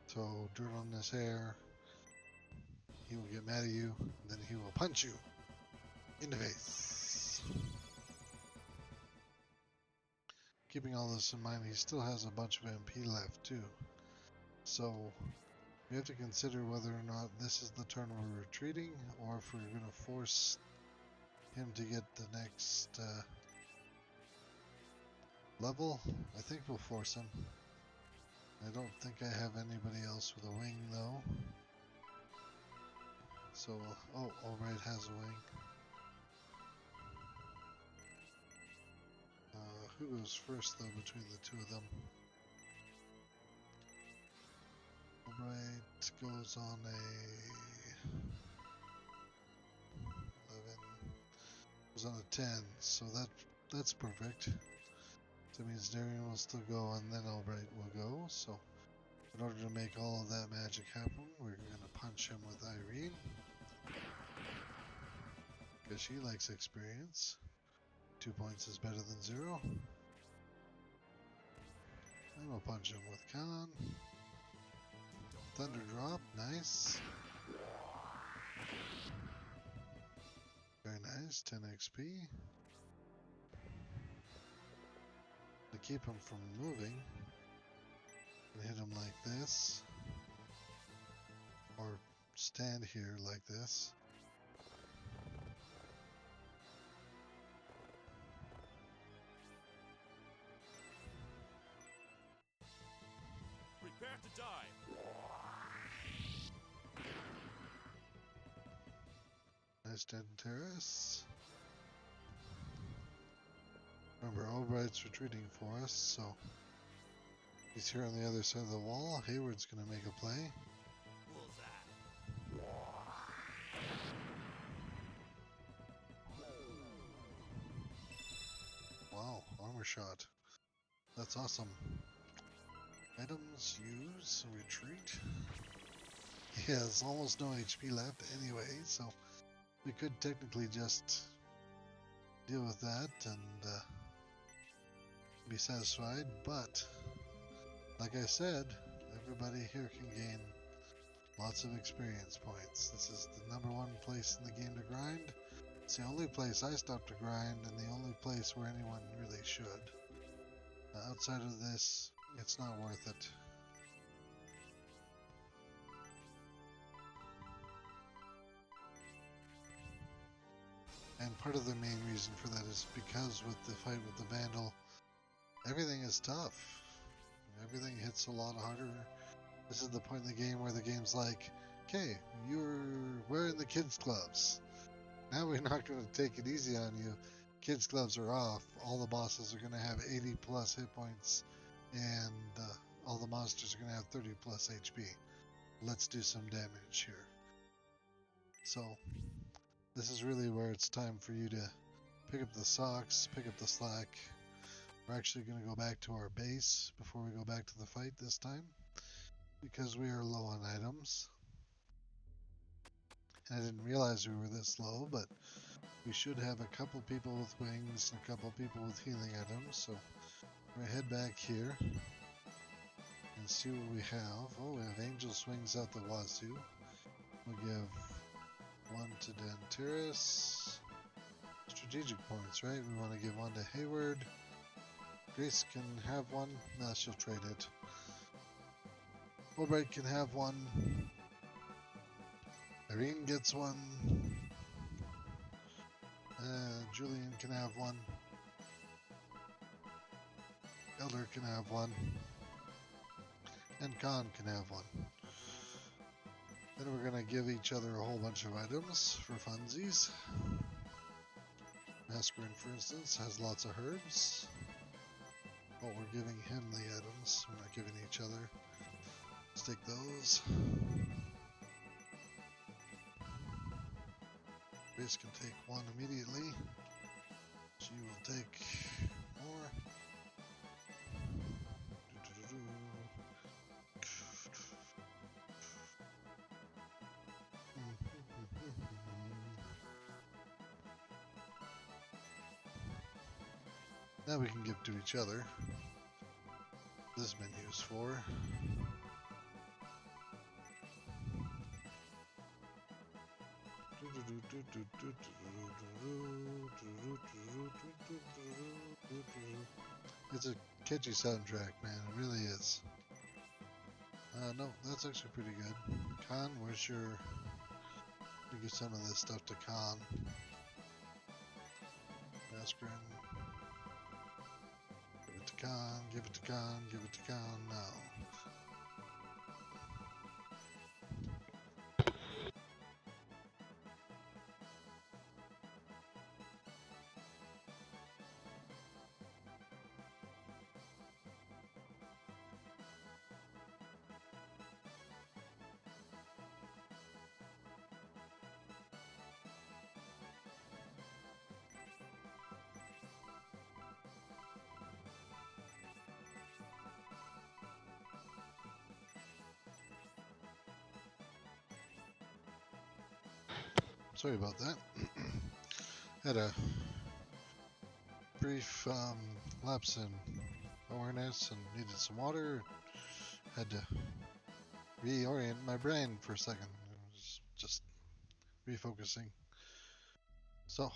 throw dirt on his hair. He will get mad at you, and then he will punch you in the face. Keeping all this in mind, he still has a bunch of MP left too. So we have to consider whether or not this is the turn we're retreating, or if we're going to force him to get the next level. I think we'll force him. I don't think I have anybody else with a wing though. So, oh, Albright has a wing. Who goes first though between the two of them? Albright goes on a 11. Goes on a 10, so that's perfect. That means Darian will still go and then Albright will go. So in order to make all of that magic happen, we're gonna punch him with Irene. Because she likes experience. 2 points is better than 0. And we'll punch him with Khan. Thunder drop, nice. Very nice, 10 XP. To keep him from moving, and hit him like this. Or stand here like this. Prepare to die. Nice dead terrace. Remember, Albright's retreating for us, so he's here on the other side of the wall. Hayward's gonna make a play. Bullseye. Wow, armor shot. That's awesome. Items, use, retreat. He has almost no HP left anyway, so we could technically just deal with that and be satisfied, but like I said, everybody here can gain lots of experience points. This is the #1 place in the game to grind. It's the only place I stop to grind and the only place where anyone really should. Outside of this, it's not worth it. And part of the main reason for that is because with the fight with the Vandal, everything is tough. Everything hits a lot harder. This is the point in the game where the game's like, okay, you're wearing the kids' gloves. Now we're not going to take it easy on you. Kids' gloves are off. All the bosses are going to have 80 plus hit points, and all the monsters are going to have 30 plus HP. Let's do some damage here. So, this is really where it's time for you to pick up the socks, pick up the slack. We're actually going to go back to our base before we go back to the fight this time, because we are low on items. And I didn't realize we were this low, but we should have a couple people with wings and a couple people with healing items. So we're going to head back here and see what we have. Oh, we have angel swings out the wazoo. We'll give one to Danteris. Strategic points, right? We want to give one to Hayward. Grace can have one. No, she'll trade it. Albright can have one. Irene gets one. Julian can have one. Elder can have one. And Khan can have one. Then we're going to give each other a whole bunch of items for funsies. Masquerade, for instance, has lots of herbs. But we're giving him the items. We're not giving each other. Let's take those. Grace can take one immediately. She will take more. Now we can give to each other. This menu is for. It's a catchy soundtrack, man. It really is. No, that's actually pretty good. Khan, where's your... We give some of this stuff to Khan. Masquerade. Give it to Khan, give it to Khan, give it to Khan now. Sorry about that. Had a brief lapse in awareness and needed some water. Had to reorient my brain for a second. It was just refocusing. So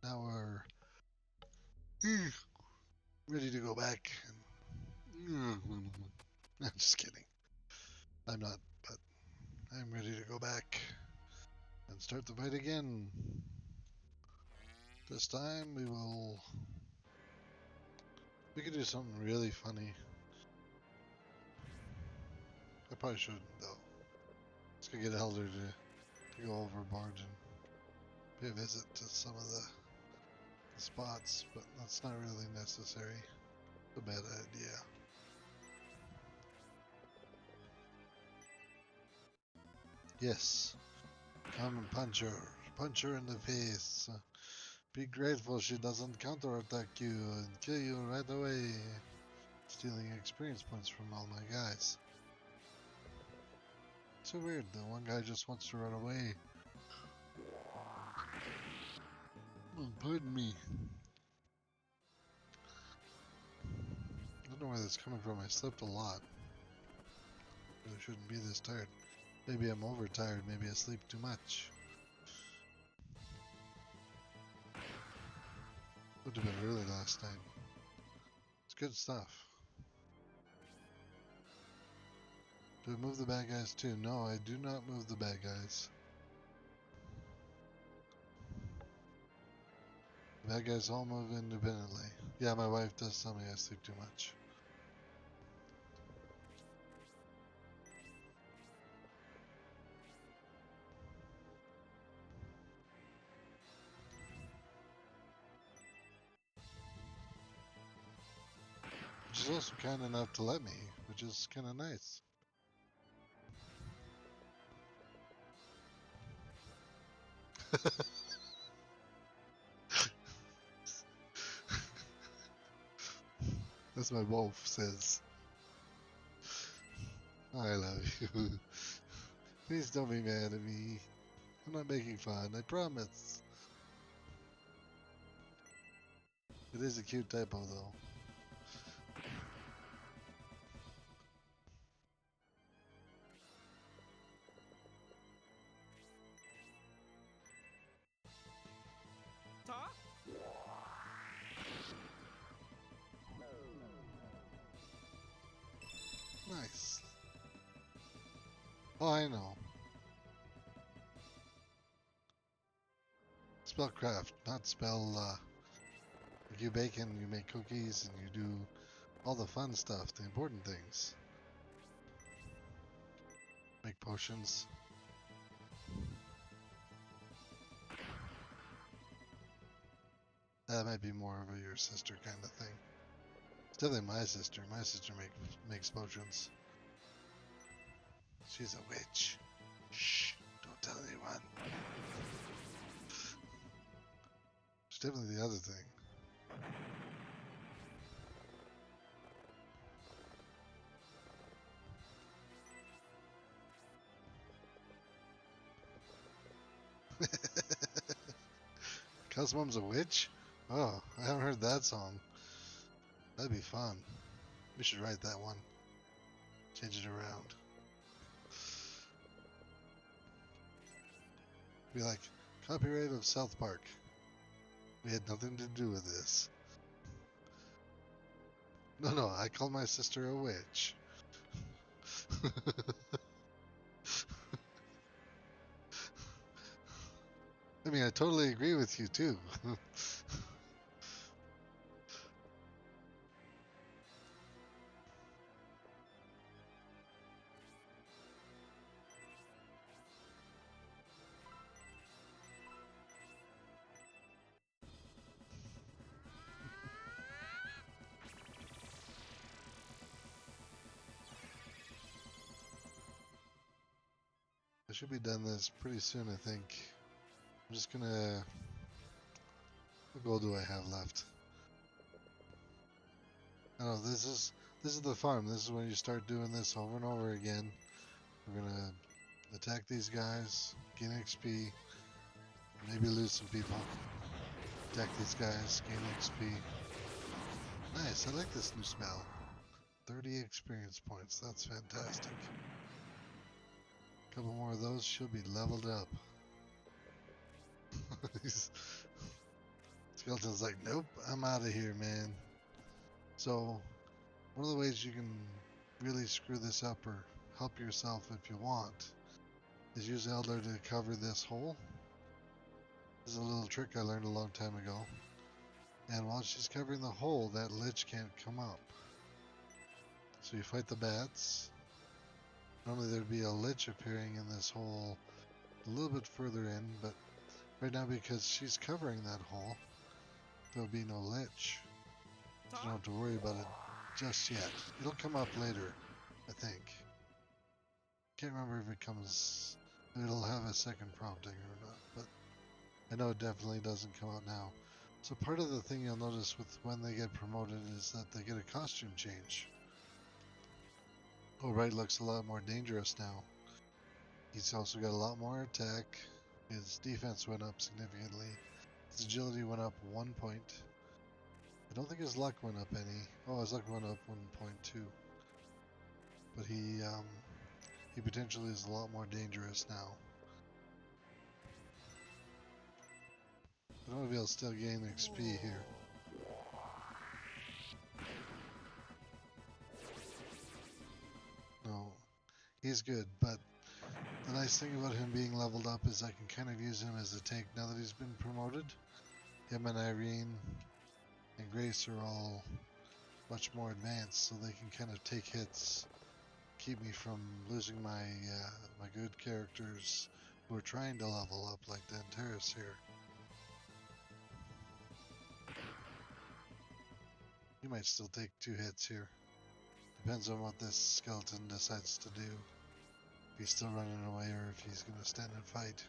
now we're ready to go back. I'm just kidding. I'm not, but I'm ready to go back and start the fight again. This time we could do something really funny. I probably shouldn't though. Let's go get Elder to go overboard and pay a visit to some of the spots, but that's not really necessary. It's a bad idea. Yes, come and punch her. Punch her in the face. Be grateful she doesn't counterattack you and kill you right away. stealing experience points from all my guys. It's so weird, the one guy just wants to run away. Oh, pardon me. I don't know where that's coming from. I slept a lot. Really shouldn't be this tired. Maybe I'm overtired. Maybe I sleep too much. Went to bed early last night. It's good stuff. Do I move the bad guys too? No, I do not move the bad guys. The bad guys all move independently. Yeah, my wife does tell me I sleep too much. She's also kind enough to let me, which is kind of nice. That's my wolf says. I love you. Please don't be mad at me. I'm not making fun, I promise. It is a cute typo though. Ta? Nice. Oh, I know. Spell craft, not spell, like you bake and you make cookies and you do all the fun stuff, the important things. Make potions. That might be more of a your sister kind of thing. It's definitely my sister. My sister makes potions. She's a witch. Shh, don't tell anyone. It's definitely the other thing. Cuz Mom's a witch? Oh, I haven't heard that song. That'd be fun. We should write that one. Change it around. Be like, copyright of South Park. We had nothing to do with this. No, I called my sister a witch. I mean, I totally agree with you too. I should be done this pretty soon, I think. I'm just gonna... What goal do I have left? Oh, this is the farm. This is when you start doing this over and over again. We're gonna attack these guys, gain XP, maybe lose some people. Attack these guys, gain XP. Nice, I like this new spell. 30 experience points, that's fantastic. A couple more of those, she'll be leveled up. Skeleton's like, nope, I'm out of here, man. So, one of the ways you can really screw this up or help yourself if you want is use Elder to cover this hole. This is a little trick I learned a long time ago. And while she's covering the hole, that lich can't come up. So you fight the bats. Normally there'd be a lich appearing in this hole a little bit further in, but right now because she's covering that hole, there'll be no lich. So you don't have to worry about it just yet. It'll come up later, I think. Can't remember if it comes... It'll have a second prompting or not, but I know it definitely doesn't come out now. So part of the thing you'll notice with when they get promoted is that they get a costume change. Alright looks a lot more dangerous now. He's also got a lot more attack. His defense went up significantly. His agility went up 1 point. I don't think his luck went up any. Oh, his luck went up 1.2. But he potentially is a lot more dangerous now. But I'll still gain XP here. No, he's good, but the nice thing about him being leveled up is I can kind of use him as a tank now that he's been promoted. Him and Irene and Grace are all much more advanced, so they can kind of take hits, keep me from losing my my good characters who are trying to level up, like Danteris here. He might still take 2 hits here. Depends on what this skeleton decides to do. If he's still running away or if he's going to stand and fight.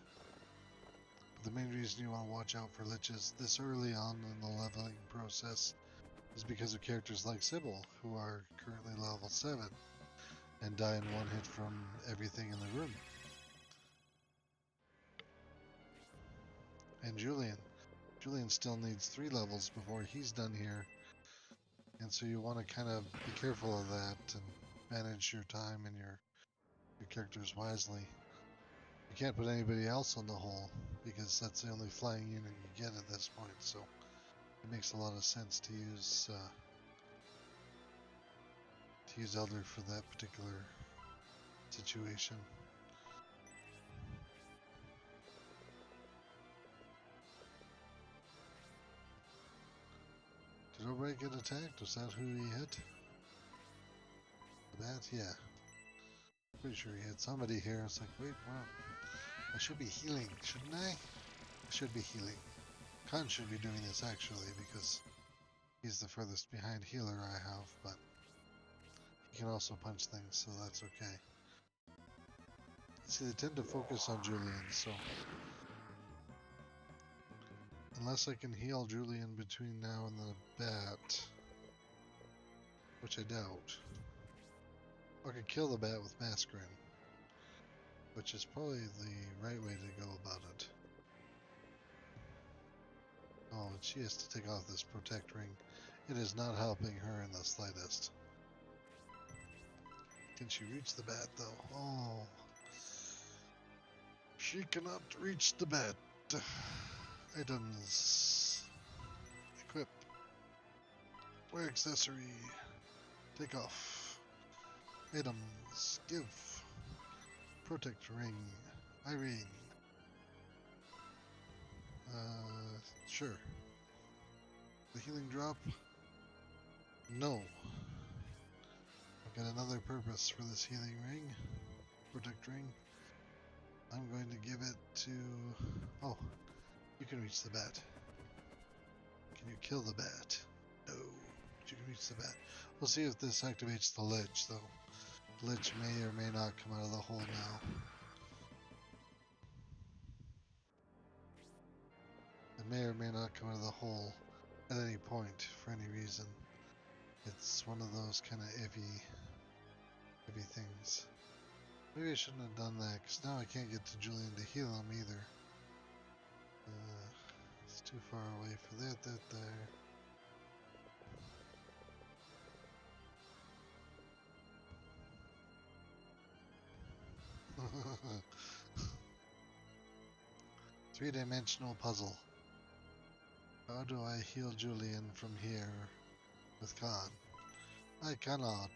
But the main reason you want to watch out for liches this early on in the leveling process is because of characters like Sybil, who are currently level 7 and die in 1 hit from everything in the room. And Julian. Julian still needs 3 levels before he's done here. And so you want to kind of be careful of that and manage your time and your characters wisely. You can't put anybody else on the hole because that's the only flying unit you get at this point, so it makes a lot of sense to use Elder for that particular situation. Did O'Brien get attacked? Was that who he hit? The bat? Yeah. Pretty sure he hit somebody here. It's like, wait, wow. I should be healing, shouldn't I? I should be healing. Khan should be doing this actually because he's the furthest behind healer I have, but he can also punch things, so that's okay. See, they tend to focus on Julian, so unless I can heal Julian between now and the bat, which I doubt, I could kill the bat with Mascarin, which is probably the right way to go about it. Oh, and she has to take off this protect ring. It is not helping her in the slightest. Can she reach the bat though? Oh, she cannot reach the bat. Items. Equip. Wear accessory. Take off. Items. Give. Protect ring. Irene. Sure. The healing drop? No. I've got another purpose for this healing ring. Protect ring. I'm going to give it to... Oh, you can reach the bat. Can you kill the bat? No, but you can reach the bat. We'll see if this activates the lich, though. The lich may or may not come out of the hole now. It may or may not come out of the hole at any point for any reason. It's one of those kind of iffy things. Maybe I shouldn't have done that, because now I can't get to Julian to heal him either. It's too far away for that there. Three-dimensional puzzle. How do I heal Julian from here with Khan? I cannot.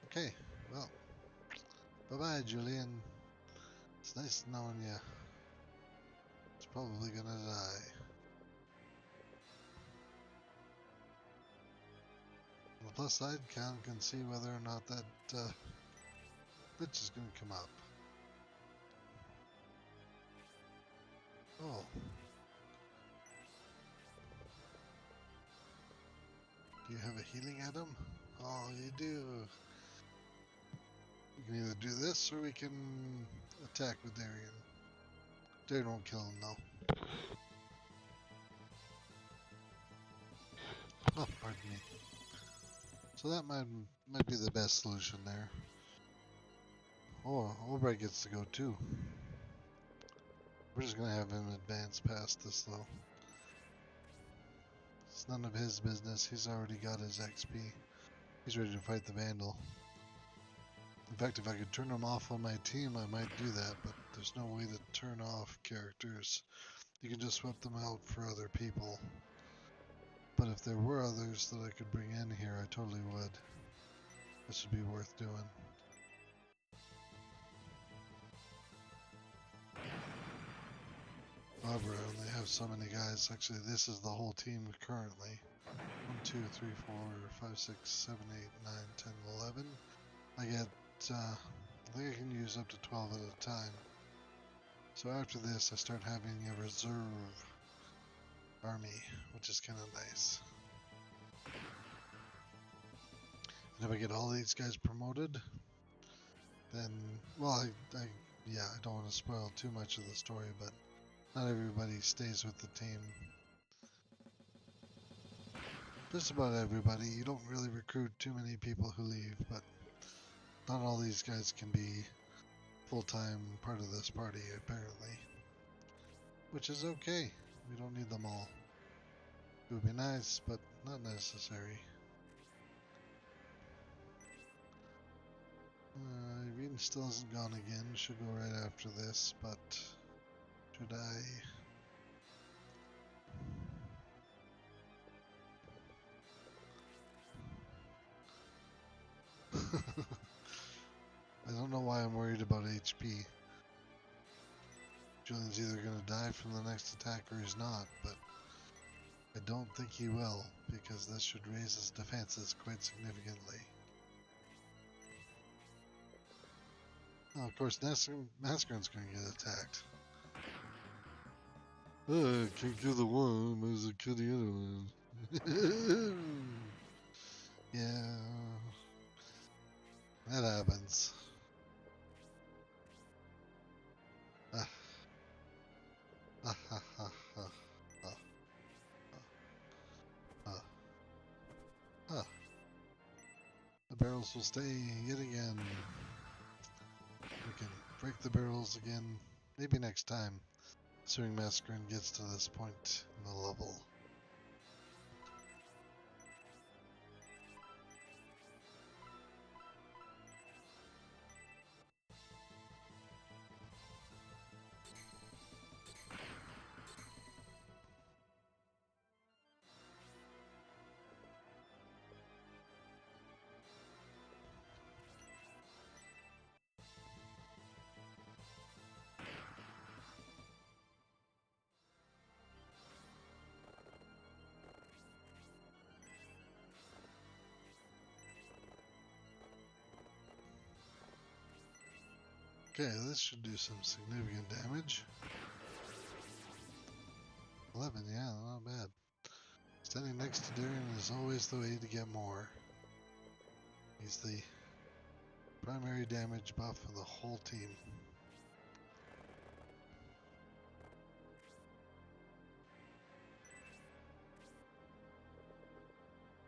Okay, well, bye-bye, Julian. It's nice knowing you. It's probably gonna die. On the plus side, Khan can see whether or not that bitch is gonna come up. Oh. Do you have a healing item? Oh, you do. We can either do this or we can attack with Darien. Darien won't kill him though. Oh, pardon me. So that might be the best solution there. Oh, Albright gets to go too. We're just gonna have him advance past this though. It's none of his business. He's already got his XP. He's ready to fight the Vandal. In fact, if I could turn him off on my team, I might do that, but there's no way to turn off characters. You can just swap them out for other people. But if there were others that I could bring in here, I totally would. This would be worth doing. However, I only have so many guys. Actually, this is the whole team currently. 1, 2, 3, 4, 5, 6, 7, 8, 9, 10, 11. I get, I think I can use up to 12 at a time. So after this, I start having a reserve army, which is kind of nice. And if I get all these guys promoted, then, well, yeah, I don't want to spoil too much of the story, but not everybody stays with the team. Just about everybody. You don't really recruit too many people who leave, but not all these guys can be full-time part of this party, apparently. Which is okay. We don't need them all. It would be nice, but not necessary. Irene still hasn't gone again. Should go right after this, but should I? I don't know why I'm worried about HP. Julian's either going to die from the next attack or he's not, but I don't think he will, because this should raise his defenses quite significantly. Oh, of course, Mascaron's going to get attacked. Oh, I can't kill the one, but I kill the other one. Yeah, that happens. Ah, ah, ha, ha, ha, ha, ha, ha. The barrels will stay yet again. We can break the barrels again, maybe next time, assuming Mascaron gets to this point in the level. Okay, this should do some significant damage. 11, yeah, not bad. Standing next to Darien is always the way to get more. He's the primary damage buff for the whole team.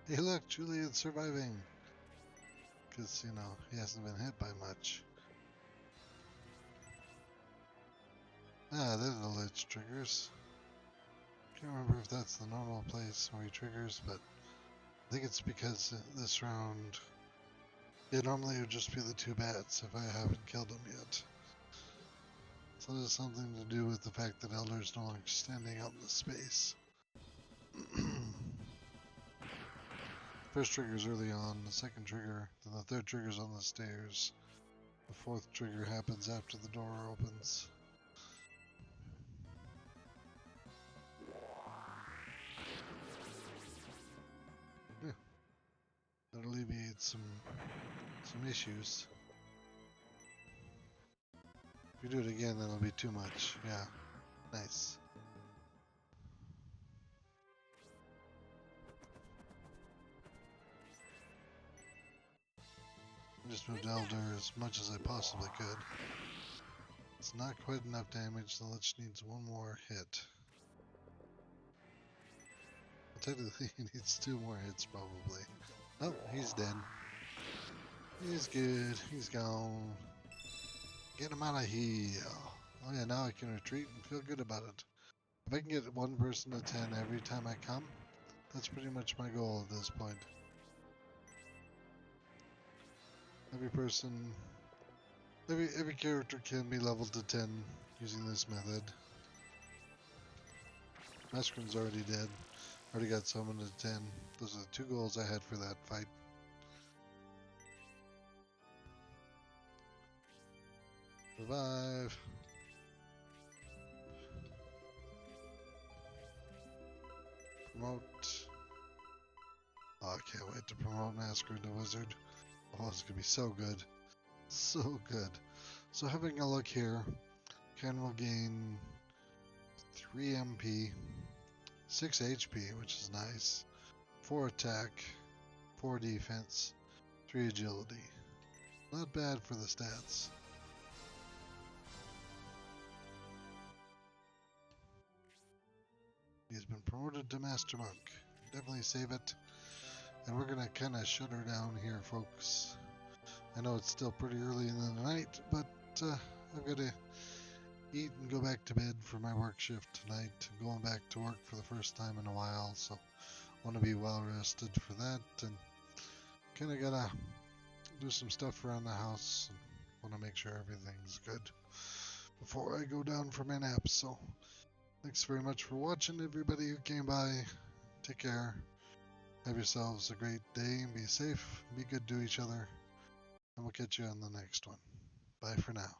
Hey look, Julian's surviving! Because, you know, he hasn't been hit by much. Ah, there's the Lich triggers. Can't remember if that's the normal place where he triggers, but I think it's because this round, yeah, normally it would just be the 2 bats if I haven't killed them yet. So there's something to do with the fact that Elder's no longer standing out in the space. First trigger's early on, the second trigger, then the third trigger's on the stairs. The fourth trigger happens after the door opens. Yeah, that alleviates some issues. If you do it again, then it'll be too much. Yeah, nice. I'm just moved Elder as much as I possibly could. It's not quite enough damage, the Lich needs one more hit. Well, technically he needs 2 more hits probably. Oh, he's dead. He's good, he's gone. Get him out of here. Oh yeah, now I can retreat and feel good about it. If I can get one person to 10 every time I come, that's pretty much my goal at this point. Every person, every character can be leveled to 10 using this method. Mascarin's already dead. Already got summoned to 10. Those are the 2 goals I had for that fight. Revive. Promote. Oh, I can't wait to promote Mascarin to Wizard. Oh, it's gonna be so good. So good. So having a look here, Ken will gain 3 MP, 6 HP, which is nice, 4 attack, 4 defense, 3 agility. Not bad for the stats. He's been promoted to Master Monk. Definitely save it. And we're gonna kind of shut her down here, folks. I know it's still pretty early in the night, but I've got to eat and go back to bed for my work shift tonight. I'm going back to work for the first time in a while, so want to be well rested for that, and kind of gotta do some stuff around the house and want to make sure everything's good before I go down for my nap. So thanks very much for watching, everybody who came by. Take care. Have yourselves a great day and be safe. Be good to each other. And we'll catch you on the next one. Bye for now.